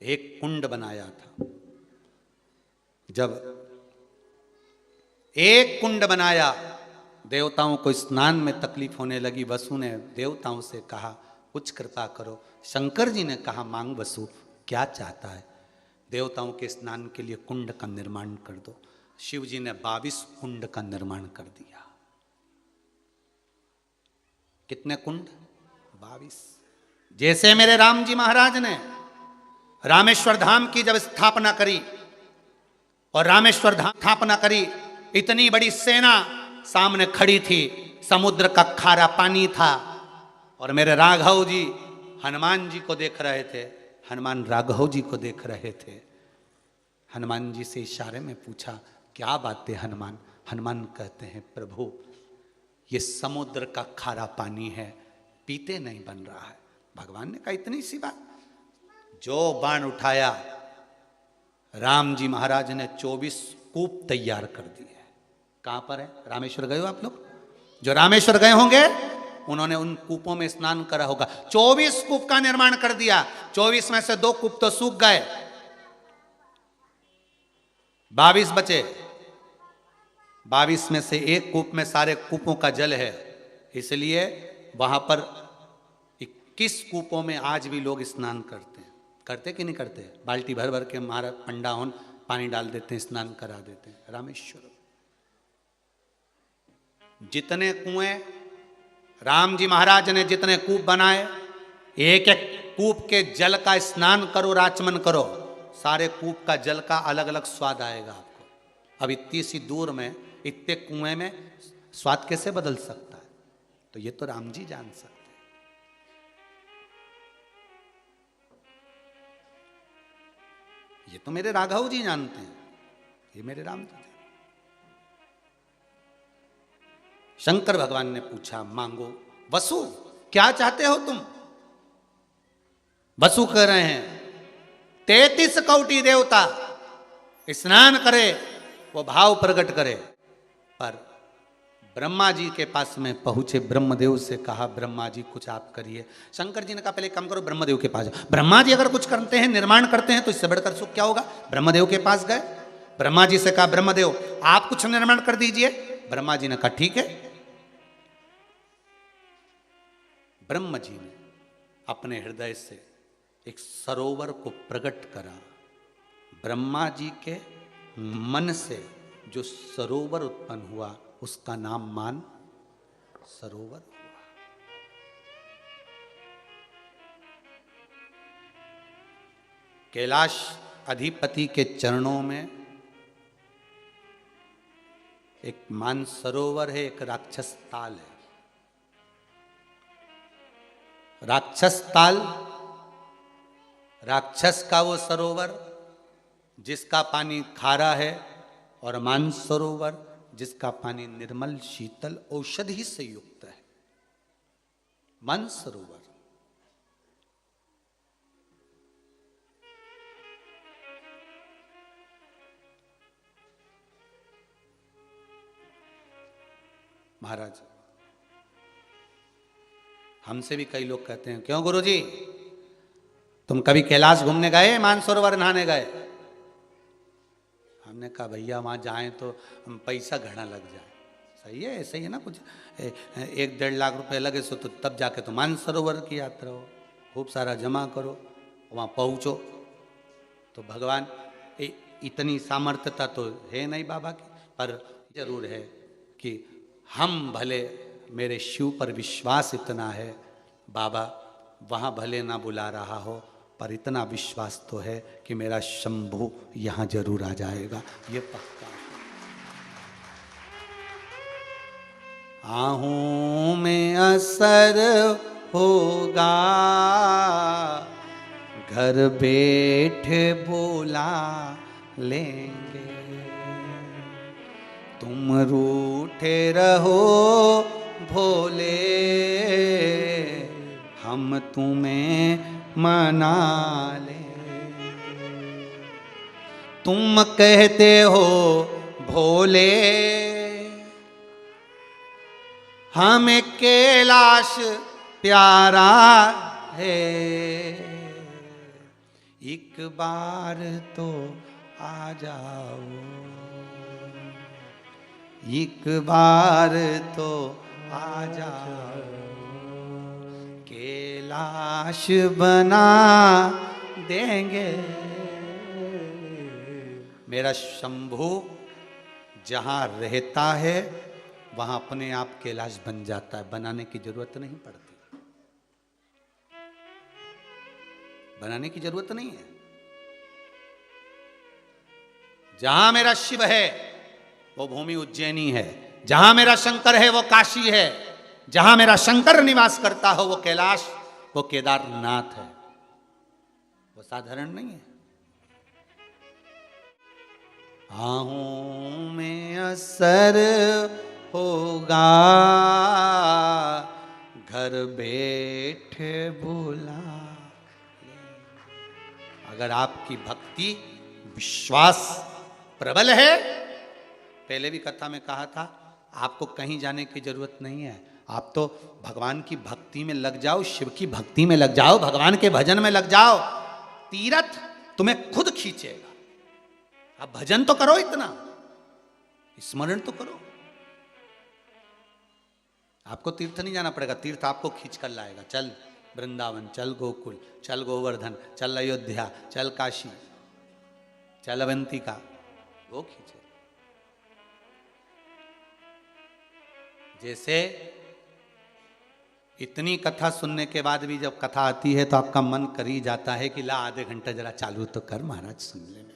एक कुंड बनाया था। जब एक कुंड बनाया, देवताओं को स्नान में तकलीफ होने लगी। वसु ने देवताओं से कहा कुछ कृपा करो। शंकर जी ने कहा मांग वसु, क्या चाहता है? देवताओं के स्नान के लिए कुंड का निर्माण कर दो। शिव जी ने 22 कुंड का निर्माण कर दिया। कितने कुंड? 22। जैसे मेरे राम जी महाराज ने रामेश्वर धाम की जब स्थापना करी और रामेश्वर धाम स्थापना करी, इतनी बड़ी सेना सामने खड़ी थी, समुद्र का खारा पानी था और मेरे राघव जी हनुमान जी को देख रहे थे। हनुमान राघव जी को देख रहे थे। हनुमान जी से इशारे में पूछा क्या बात है हनुमान? हनुमान कहते हैं प्रभु ये समुद्र का खारा पानी है, पीते नहीं बन रहा है। भगवान ने कहा इतनी सी बात? जो बाण उठाया, राम जी महाराज ने 24 कूप तैयार कर दिए। कहां पर है? रामेश्वर गए हो आप लोग? जो रामेश्वर गए होंगे उन्होंने उन कूपों में स्नान करा होगा। 24 कूप का निर्माण कर दिया। 24 में से 2 कूप तो सूख गए, 22 बचे। 22 में से एक कूप में सारे कूपों का जल है, इसलिए वहां पर 21 कूपों में आज भी लोग स्नान करते हैं। करते कि नहीं करते? बाल्टी भर भर के महाराज पंडा होन पानी डाल देते हैं, स्नान करा देते हैं। रामेश्वर जितने कुएं राम जी महाराज ने जितने कूप बनाए, एक एक कूप के जल का स्नान करो, राचमन करो, सारे कूप का जल का अलग अलग स्वाद आएगा आपको। अब इतनी सी दूर में इतने कुएं में स्वाद कैसे बदल सकता है? तो ये तो राम जी जान सकते हैं। ये तो मेरे राघव जी जानते हैं, ये मेरे राम जी। शंकर भगवान ने पूछा मांगो। वसु क्या चाहते हो तुम? वसु कह रहे हैं 33 कोटि देवता स्नान करे, वो भाव प्रकट करे। पर ब्रह्मा जी के पास में पहुंचे, ब्रह्मदेव से कहा ब्रह्मा जी कुछ आप करिए। शंकर जी ने कहा पहले काम करो, ब्रह्मदेव के पास जाओ। ब्रह्मा जी अगर कुछ करते हैं, निर्माण करते हैं, तो इससे बढ़कर सुख क्या होगा? ब्रह्मदेव के पास गए, ब्रह्मा जी से कहा ब्रह्मदेव आप कुछ निर्माण कर दीजिए। ब्रह्मा जी ने कहा ठीक है। ब्रह्म जी ने अपने हृदय से एक सरोवर को प्रकट करा। ब्रह्मा जी के मन से जो सरोवर उत्पन्न हुआ उसका नाम मान सरोवर हुआ। कैलाश अधिपति के चरणों में एक मान सरोवर है, एक राक्षस ताल है। राक्षस ताल, राक्षस का वो सरोवर जिसका पानी खारा है, और मान सरोवर जिसका पानी निर्मल शीतल औषधि से युक्त है। मान सरोवर महाराज हमसे भी कई लोग कहते हैं, क्यों गुरुजी तुम कभी कैलाश घूमने गए, मानसरोवर नहाने गए? हमने कहा भैया वहां जाएं तो पैसा घना लग जाए। सही है, ऐसे ही है ना, कुछ 1-1.5 लाख रुपए लगे सो तो तब जाके तो मानसरोवर की यात्रा हो, खूब सारा जमा करो, वहां पहुंचो। तो भगवान इतनी सामर्थ्यता तो है नहीं बाबा की, पर जरूर है कि हम भले, मेरे शिव पर विश्वास इतना है, बाबा वहाँ भले ना बुला रहा हो पर इतना विश्वास तो है कि मेरा शंभू यहाँ जरूर आ जाएगा, ये पक्का है। आहूं में असर होगा, घर बैठे बोला लेंगे, तुम रूठे रहो भोले, हम तुम्हें मना ले। तुम कहते हो भोले, हमें कैलाश प्यारा है, एक बार तो आ जाओ, एक बार तो आ जाओ, कैलाश बना देंगे। मेरा शंभू जहां रहता है वहां अपने आप कैलाश बन जाता है, बनाने की जरूरत नहीं पड़ती, बनाने की जरूरत नहीं है। जहां मेरा शिव है वो भूमि उज्जैनी है, जहां मेरा शंकर है वो काशी है, जहां मेरा शंकर निवास करता हो वो कैलाश, वो केदारनाथ है, वो साधारण नहीं है। आहूं में असर होगा, घर बैठे बुला। अगर आपकी भक्ति विश्वास प्रबल है, पहले भी कथा में कहा था, आपको कहीं जाने की जरूरत नहीं है, आप तो भगवान की भक्ति में लग जाओ, शिव की भक्ति में लग जाओ, भगवान के भजन में लग जाओ, तीरथ तुम्हें खुद खींचेगा। आप भजन तो करो, इतना स्मरण तो करो, आपको तीर्थ नहीं जाना पड़ेगा, तीर्थ आपको खींच कर लाएगा। चल वृंदावन, चल गोकुल, चल गोवर्धन, चल अयोध्या, चल काशी, चल अवंतिका, वो खींचे। जैसे इतनी कथा सुनने के बाद भी जब कथा आती है तो आपका मन कर ही जाता है कि ला आधे घंटा जरा चालू तो कर महाराज सुनने में,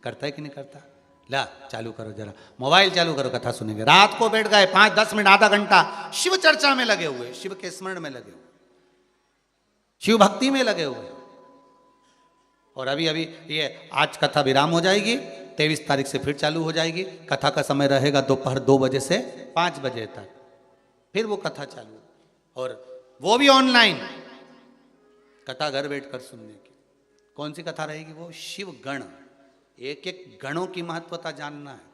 करता है कि नहीं करता? ला चालू करो, जरा मोबाइल चालू करो, कथा सुनेंगे। रात को बैठ गए 5-10 मिनट, आधा घंटा शिव चर्चा में लगे हुए, शिव के स्मरण में लगे हुए, शिव भक्ति में लगे हुए। और अभी अभी ये आज कथा विराम हो जाएगी, 23 तारीख से फिर चालू हो जाएगी। कथा का समय रहेगा दोपहर 2 बजे से 5 बजे तक, फिर वो कथा चालू, और वो भी ऑनलाइन कथा, घर बैठकर सुनने की। कौन सी कथा रहेगी? वो शिव गण, एक एक गणों की महत्वता जानना है।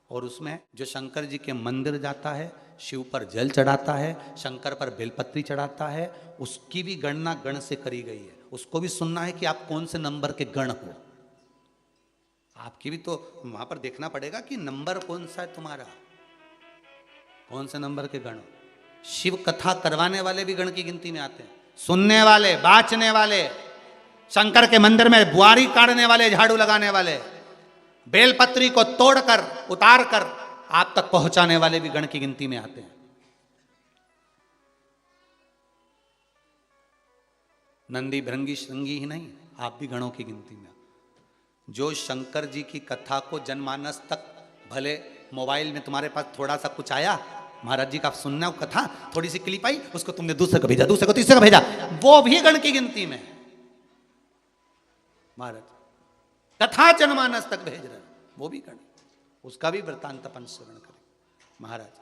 और उसमें जो शंकर जी के मंदिर जाता है, शिव पर जल चढ़ाता है, शंकर पर बेलपत्री चढ़ाता है, उसकी भी गणना गण से करी गई है। उसको भी सुनना है कि आप कौन से नंबर के गण हो। आपकी भी तो वहां पर देखना पड़ेगा कि नंबर कौन सा है तुम्हारा, कौन से नंबर के गण हो। शिव कथा करवाने वाले भी गण की गिनती में आते हैं, सुनने वाले, बाचने वाले, शंकर के मंदिर में बुआरी काटने वाले, झाड़ू लगाने वाले, बेलपत्री को तोड़कर उतार कर आप तक पहुंचाने वाले भी गण की गिनती में आते हैं। नंदी भृंगी श्रृंगी ही नहीं, आप भी गणों की गिनती में। जो शंकर जी की कथा को जनमानस तक, भले मोबाइल में तुम्हारे पास थोड़ा सा कुछ आया, महाराज जी का सुनना कथा, थोड़ी सी क्लिप आई, उसको तुमने दूसरे को भेजा, दूसरे को तीसरे को भेजा, वो भी गण की गिनती में। महाराज कथा जनमानस तक भेज रहे, वो भी गण, उसका भी वृत्तांत अपन श्रवण करें। महाराज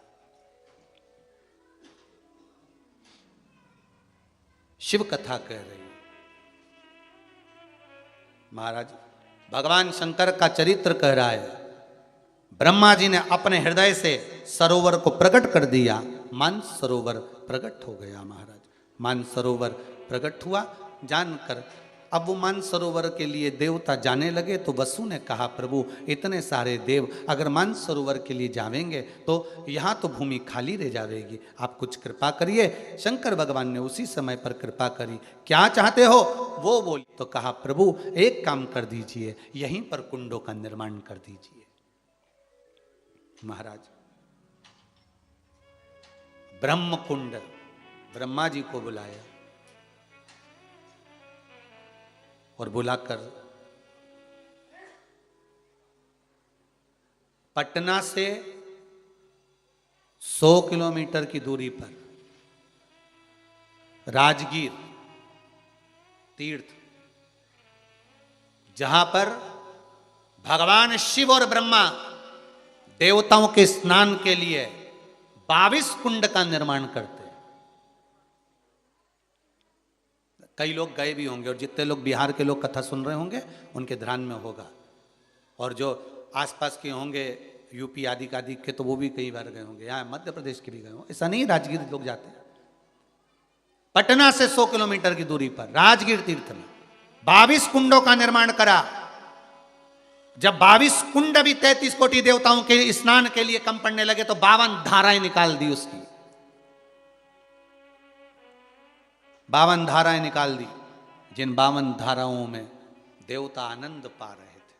शिव कथा कह रही है, महाराज भगवान शंकर का चरित्र कह रहा है, ब्रह्मा जी ने अपने हृदय से सरोवर को प्रकट कर दिया, मान सरोवर प्रकट हो गया महाराज। मान सरोवर प्रकट हुआ जानकर अब वो मान सरोवर के लिए देवता जाने लगे। तो वसु ने कहा, प्रभु इतने सारे देव अगर मान सरोवर के लिए जावेंगे तो यहाँ तो भूमि खाली रह जाएगी, आप कुछ कृपा करिए। शंकर भगवान ने उसी समय पर कृपा करी। क्या चाहते हो वो बोली। तो कहा, प्रभु एक काम कर दीजिए, यहीं पर कुंडों का निर्माण कर दीजिए। महाराज ब्रह्म कुंड, ब्रह्मा जी को बुलाया और बुलाकर पटना से 100 किलोमीटर की दूरी पर राजगीर तीर्थ, जहां पर भगवान शिव और ब्रह्मा देवताओं के स्नान के लिए 22 कुंड का निर्माण करते। कई लोग गए भी होंगे और जितने लोग बिहार के लोग कथा सुन रहे होंगे उनके ध्यान में होगा, और जो आसपास के होंगे यूपी आदि के तो वो भी कई बार गए होंगे, यहाँ मध्य प्रदेश के भी गए होंगे। ऐसा नहीं राजगीर लोग जाते हैं। पटना से 100 किलोमीटर की दूरी पर राजगीर तीर्थ में 22 कुंडों का निर्माण करा। जब 22 कुंड भी 33 कोटि देवताओं के स्नान के लिए कम पड़ने लगे तो 52 धाराएं निकाल दी उसकी, 52 धाराएं निकाल दी, जिन 52 धाराओं में देवता आनंद पा रहे थे।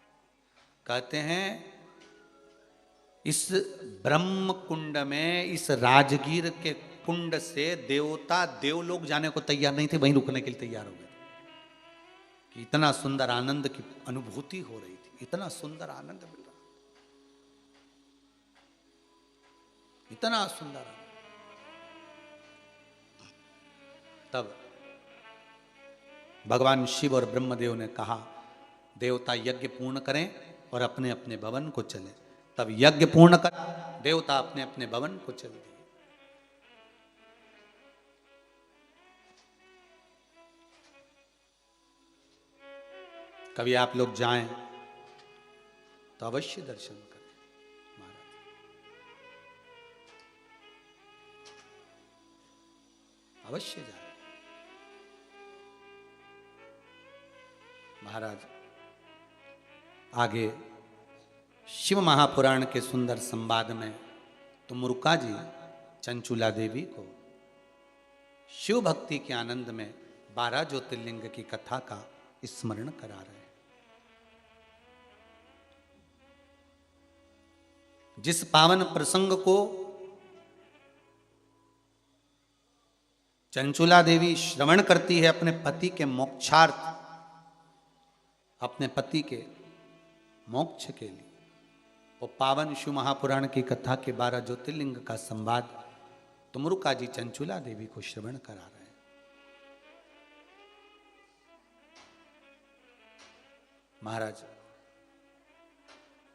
कहते हैं इस ब्रह्म कुंड में, इस राजगीर के कुंड से देवता देवलोक जाने को तैयार नहीं थे, वहीं रुकने के लिए तैयार हो गए कि इतना सुंदर आनंद की अनुभूति हो रही थी, इतना सुंदर आनंद मिल रहा, इतना सुंदर आनंद। तब भगवान शिव और ब्रह्मदेव ने कहा, देवता यज्ञ पूर्ण करें और अपने अपने भवन को चले। तब यज्ञ पूर्ण कर देवता अपने अपने भवन को चल दिए। कभी आप लोग जाएं तो अवश्य दर्शन करें महाराज। अवश्य जाएं महाराज। आगे शिव महापुराण के सुंदर संवाद में तुमरुका जी चंचुला देवी को शिव भक्ति के आनंद में 12 ज्योतिर्लिंग की कथा का स्मरण करा रहे हैं। जिस पावन प्रसंग को चंचुला देवी श्रवण करती है अपने पति के मोक्षार्थ, अपने पति के मोक्ष के लिए, वो पावन शिव महापुराण की कथा के 12 ज्योतिर्लिंग का संवाद तुमरुका जी चंचुला देवी को श्रवण करा रहे हैं। महाराज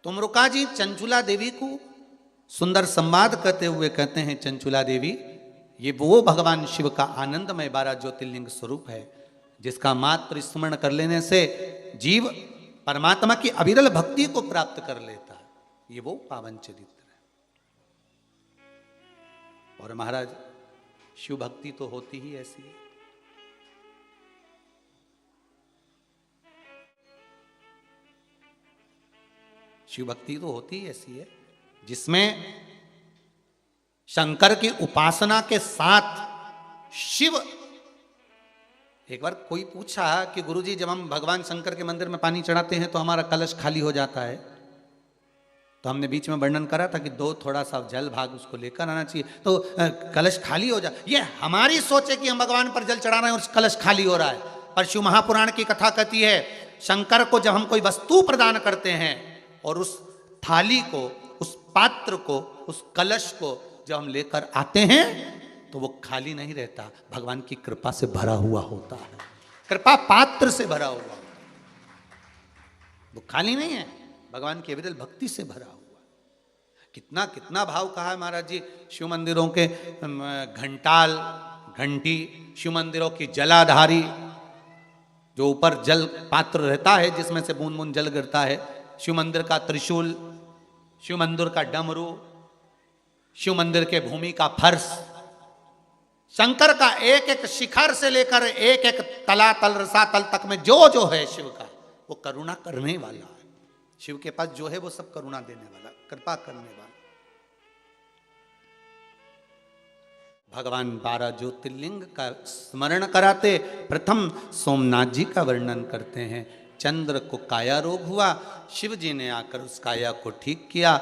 तुमरुका जी चंचुला देवी को सुंदर संवाद करते हुए कहते हैं, चंचुला देवी ये वो भगवान शिव का आनंदमय 12 ज्योतिर्लिंग स्वरूप है जिसका मात्र स्मरण कर लेने से जीव परमात्मा की अविरल भक्ति को प्राप्त कर लेता है। ये वो पावन चरित्र है। और महाराज शिव भक्ति तो होती ही ऐसी है। शिव भक्ति तो होती ही ऐसी है जिसमें शंकर की उपासना के साथ शिव। एक बार कोई पूछा कि गुरुजी जब हम भगवान शंकर के मंदिर में पानी चढ़ाते हैं तो हमारा कलश खाली हो जाता है, तो हमने बीच में वर्णन करा था कि दो थोड़ा सा जल भाग उसको लेकर आना चाहिए तो कलश खाली हो जाए। ये हमारी सोच है कि हम भगवान पर जल चढ़ा रहे हैं और कलश खाली हो रहा है, पर शिव महापुराण की कथा कहती है शंकर को जब हम कोई वस्तु प्रदान करते हैं और उस थाली को, उस पात्र को, उस कलश को जब हम लेकर आते हैं तो वो खाली नहीं रहता, भगवान की कृपा से भरा हुआ होता है, कृपा पात्र से भरा हुआ होता है। वो खाली नहीं है, भगवान की अविरल भक्ति से भरा हुआ। कितना कितना भाव कहा है महाराज जी। शिव मंदिरों के घंटाल, घंटी, शिव मंदिरों की जलाधारी, जो ऊपर जल पात्र रहता है जिसमें से बूंद बूंद जल गिरता है, शिव मंदिर का त्रिशूल, शिव मंदिर का डमरू, शिव मंदिर के भूमि का फर्श, शंकर का एक एक शिखर से लेकर एक एक तलातल रसातल तक में जो जो है शिव का, वो करुणा करने वाला है। शिव के पास जो है वो सब करुणा देने वाला, कृपा करने वाला। भगवान 12 ज्योतिर्लिंग का स्मरण कराते प्रथम सोमनाथ जी का वर्णन करते हैं। चंद्र को काया रोग हुआ, शिव जी ने आकर उस काया को ठीक किया।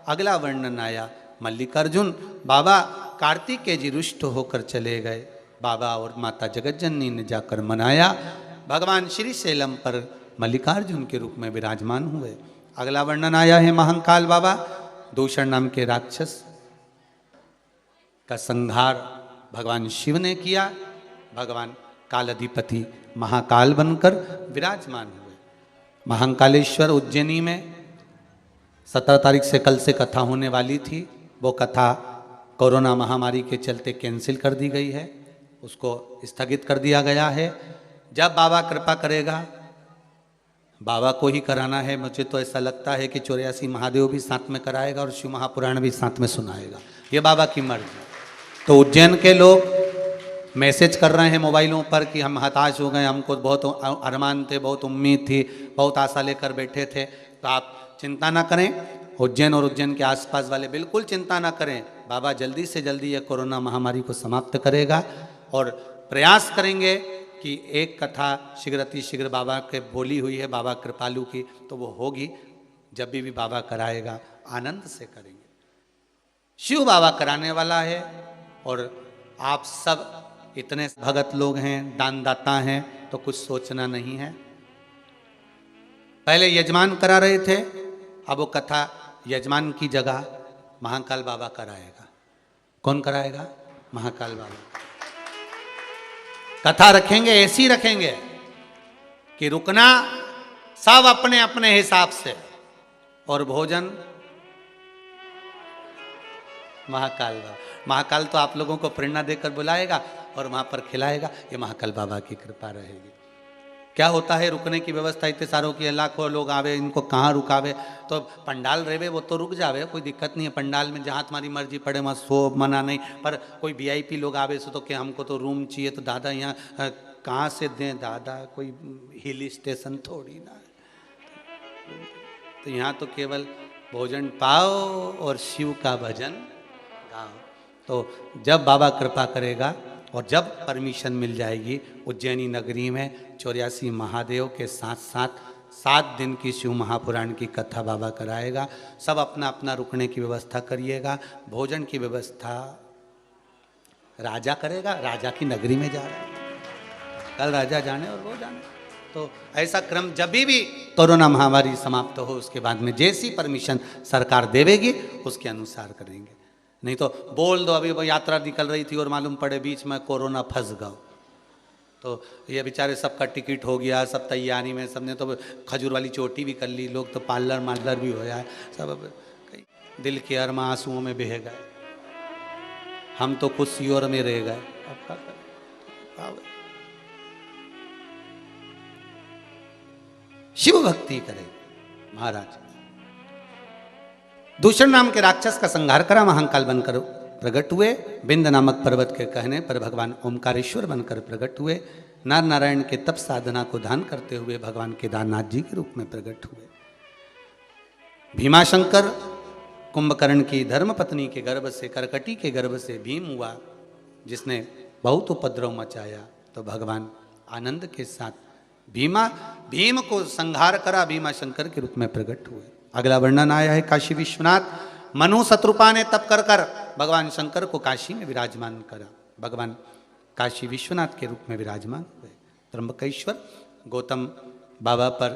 अगला वर्णन आया मल्लिकार्जुन, बाबा कार्तिकेय जी रुष्ट होकर चले गए, बाबा और माता जगज्जननी ने जाकर मनाया। भगवान श्री शैलम पर मल्लिकार्जुन के रूप में विराजमान हुए। अगला वर्णन आया है महाकाल बाबा, दूषण नाम के राक्षस का संहार भगवान शिव ने किया। भगवान कालाधिपति महाकाल बनकर विराजमान हुए। महाकालेश्वर उज्जैनी में 17 तारीख से कल से कथा होने वाली थी, वो कथा कोरोना महामारी के चलते कैंसिल कर दी गई है, उसको स्थगित कर दिया गया है। जब बाबा कृपा करेगा, बाबा को ही कराना है। मुझे तो ऐसा लगता है कि 84 महादेव भी साथ में कराएगा और शिव महापुराण भी साथ में सुनाएगा, ये बाबा की मर्जी। तो उज्जैन के लोग मैसेज कर रहे हैं मोबाइलों पर कि हम हताश हो गए, हमको बहुत अरमान थे, बहुत उम्मीद थी, बहुत आशा लेकर बैठे थे। तो आप चिंता ना करें, उज्जैन और उज्जैन के आसपास वाले बिल्कुल चिंता ना करें। बाबा जल्दी से जल्दी यह कोरोना महामारी को समाप्त करेगा और प्रयास करेंगे कि एक कथा शीघ्र शीघ्र बाबा के बोली हुई है, बाबा कृपालु की, तो वो होगी। जब भी बाबा कराएगा आनंद से करेंगे। शिव बाबा कराने वाला है और आप सब इतने भगत लोग हैं, दानदाता हैं, तो कुछ सोचना नहीं है। पहले यजमान करा रहे थे, अब वो कथा यजमान की जगह महाकाल बाबा कराएगा। कौन कराएगा? महाकाल बाबा। कथा रखेंगे, ऐसी रखेंगे कि रुकना सब अपने अपने हिसाब से, और भोजन महाकाल बाबा। महाकाल तो आप लोगों को प्रेरणा देकर बुलाएगा और वहां पर खिलाएगा। ये महाकाल बाबा की कृपा रहेगी। क्या होता है, रुकने की व्यवस्था इतने सारों की, लाखों लोग आवे, इनको कहाँ रुकावे? तो पंडाल रेवे वो तो रुक जावे, कोई दिक्कत नहीं है। पंडाल में जहाँ तुम्हारी मर्जी पड़े वहाँ सो, मना नहीं। पर कोई वीआईपी लोग आवे सो तो क्या हमको तो रूम चाहिए, तो दादा यहाँ कहाँ से दें दादा, कोई हिल स्टेशन थोड़ी ना। तो यहाँ तो केवल भोजन पाओ और शिव का भजन गाओ। तो जब बाबा कृपा करेगा और जब परमिशन मिल जाएगी, उज्जैनी नगरी में 84 महादेव के साथ साथ 7 दिन की शिव महापुराण की कथा बाबा कराएगा। सब अपना अपना रुकने की व्यवस्था करिएगा। भोजन की व्यवस्था राजा करेगा, राजा की नगरी में जा रहा है, कल राजा जाने और वो जाने। तो ऐसा क्रम जब भी कोरोना महामारी समाप्त हो, उसके बाद में जैसी परमिशन सरकार देवेगी उसके अनुसार करेंगे। नहीं तो बोल दो अभी वो यात्रा निकल रही थी और मालूम पड़े बीच में कोरोना फंस गया, तो ये बेचारे सबका टिकट हो गया, सब तैयारी में, सबने तो खजूर वाली चोटी भी कर ली, लोग तो पार्लर मार्लर भी होया है, सब दिल के अरमा आंसुओं में बह गए। हम तो कुछ योर में रह गए। अब क्या करें? शिव भक्ति करें महाराज। दूषण नाम के राक्षस का संहार करा, महाकाल बनकर प्रकट हुए। बिंद नामक पर्वत के कहने पर भगवान ओमकारेश्वर बनकर प्रकट हुए। नर नारायण के तप साधना को दान करते हुए भगवान केदारनाथ जी के रूप में प्रकट हुए। भीमाशंकर कुंभकर्ण की धर्म पत्नी के गर्भ से, करकटी के गर्भ से भीम हुआ, जिसने बहुत उपद्रव मचाया। तो भगवान आनंद के साथ भीम को संहार करा, भीमाशंकर के रूप में प्रकट हुए। अगला वर्णन आया है काशी विश्वनाथ। मनु शत्रुपा ने तप कर कर भगवान शंकर को काशी में विराजमान करा। भगवान काशी विश्वनाथ के रूप में विराजमान हुए। त्र्यंबकेश्वर गौतम बाबा पर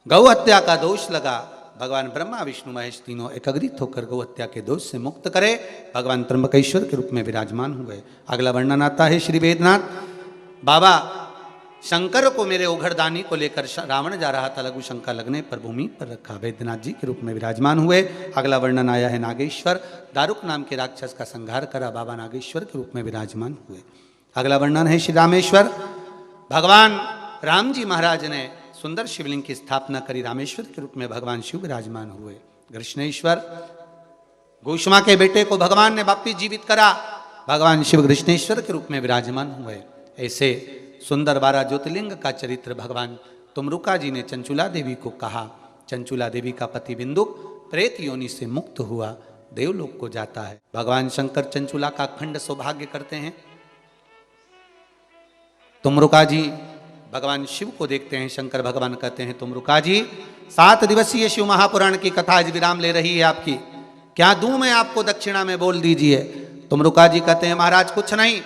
गौ हत्या का दोष लगा, भगवान ब्रह्मा विष्णु महेश तीनों एकत्रित होकर गौ हत्या के दोष से मुक्त करे, भगवान त्र्यंबकेश्वर के रूप में विराजमान हुए। अगला वर्णन आता है श्री वेदनाथ। बाबा शंकर को मेरे ओघरदानी को लेकर रावण जा रहा था, लघु शंका लगने पर भूमि पर रखा, वैद्यनाथ जी के रूप में विराजमान हुए। अगला वर्णन आया है नागेश्वर। दारुक नाम के राक्षस का संहार करा, बाबा नागेश्वर के रूप में विराजमान हुए। अगला वर्णन है श्री रामेश्वर। भगवान राम जी महाराज ने सुंदर शिवलिंग की स्थापना करी। रामेश्वर के रूप में भगवान शिव विराजमान हुए। कृष्णेश्वर, गोष्मा के बेटे को भगवान ने वापिस जीवित करा, भगवान शिव कृष्णेश्वर के रूप में विराजमान हुए। ऐसे सुंदर 12 ज्योतिर्लिंग का चरित्र भगवान तुमरुका जी ने चंचुला देवी को कहा। चंचुला देवी का पति बिंदुक प्रेत योनि से मुक्त हुआ, देवलोक को जाता है। भगवान शंकर चंचुला का अखंड सौभाग्य करते हैं। तुमरुका जी भगवान शिव को देखते हैं। शंकर भगवान कहते हैं, तुमरुका जी 7 दिवसीय शिव महापुराण की कथा आज विराम ले रही है आपकी, क्या दूं मैं आपको दक्षिणा में, बोल दीजिए। तुमरुका जी कहते हैं, महाराज कुछ नहीं,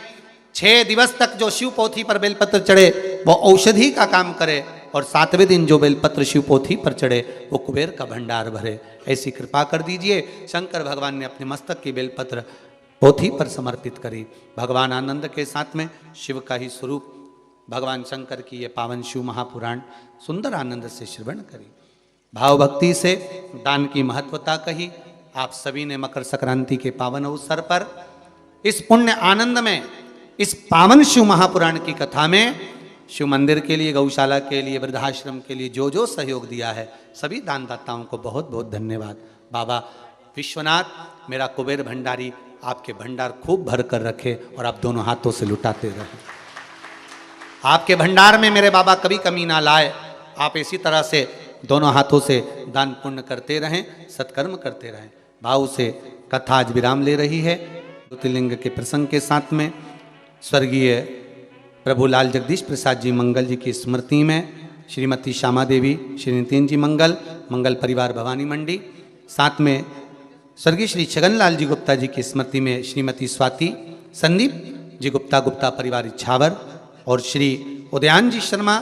6 दिवस तक जो शिव पोथी पर बेलपत्र चढ़े वो औषधि का काम करे, और 7वें दिन जो बेलपत्र शिव पोथी पर चढ़े वो कुबेर का भंडार भरे, ऐसी कृपा कर दीजिए। शंकर भगवान ने अपने मस्तक की बेलपत्र पोथी पर समर्पित करी। भगवान आनंद के साथ में शिव का ही स्वरूप भगवान शंकर की ये पावन शिव महापुराण सुंदर आनंद से श्रवण करी। भाव भक्ति से दान की महत्वता कही। आप सभी ने मकर संक्रांति के पावन अवसर पर इस पुण्य आनंद में, इस पावन शिव महापुराण की कथा में शिव मंदिर के लिए, गौशाला के लिए, वृद्धाश्रम के लिए जो जो सहयोग दिया है, सभी दानदाताओं को बहुत बहुत धन्यवाद। बाबा विश्वनाथ मेरा कुबेर भंडारी आपके भंडार खूब भर कर रखे और आप दोनों हाथों से लुटाते रहे। आपके भंडार में मेरे बाबा कभी कमी ना लाए। आप इसी तरह से दोनों हाथों से दान पुण्य करते रहें, सत्कर्म करते रहें। भाव से कथा आज विराम ले रही है। ज्योतिर्लिंग के प्रसंग के साथ में स्वर्गीय प्रभुलाल जगदीश प्रसाद जी मंगल जी की स्मृति में श्रीमती श्यामा देवी, श्री नितिन जी मंगल, मंगल परिवार भवानी मंडी, साथ में स्वर्गीय श्री छगनलाल जी गुप्ता जी की स्मृति में श्रीमती स्वाति संदीप जी गुप्ता, गुप्ता परिवार इच्छावर, और श्री उदयान जी शर्मा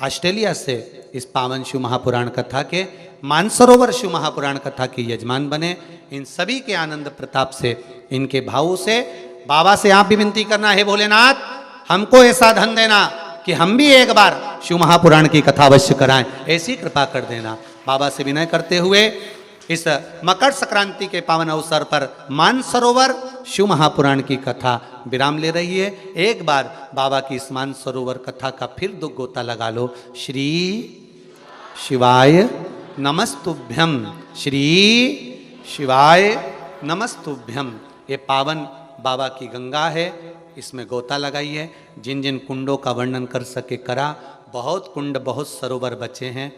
ऑस्ट्रेलिया से इस पावन शिव महापुराण कथा के, मानसरोवर शिव महापुराण कथा के यजमान बने। इन सभी के आनंद प्रताप से, इनके भावों से बाबा से आप भी विनती करना है, भोलेनाथ हमको ऐसा धन देना कि हम भी एक बार शिव महापुराण की कथा अवश्य कराएं, ऐसी कृपा कर देना। बाबा से विनय करते हुए इस मकर संक्रांति के पावन अवसर पर मानसरोवर शिव महापुराण की कथा विराम ले रही है। एक बार बाबा की इस मानसरोवर कथा का फिर 2 गोता लगा लो। श्री शिवाय नमस्तुभ्यम, श्री शिवाय नमस्तुभ्यम। ये पावन बाबा की गंगा है, इसमें गोता लगाइए। जिन जिन कुंडों का वर्णन कर सके करा। बहुत कुंड, बहुत सरोवर बचे हैं,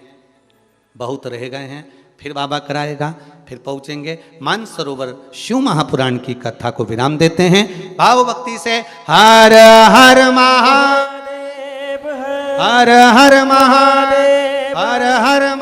बहुत रह गए हैं, फिर बाबा कराएगा, फिर पहुंचेंगे। मानसरोवर शिव महापुराण की कथा को विराम देते हैं भाव भक्ति से। हर हर महादेव, हर हर महादेव, हर हर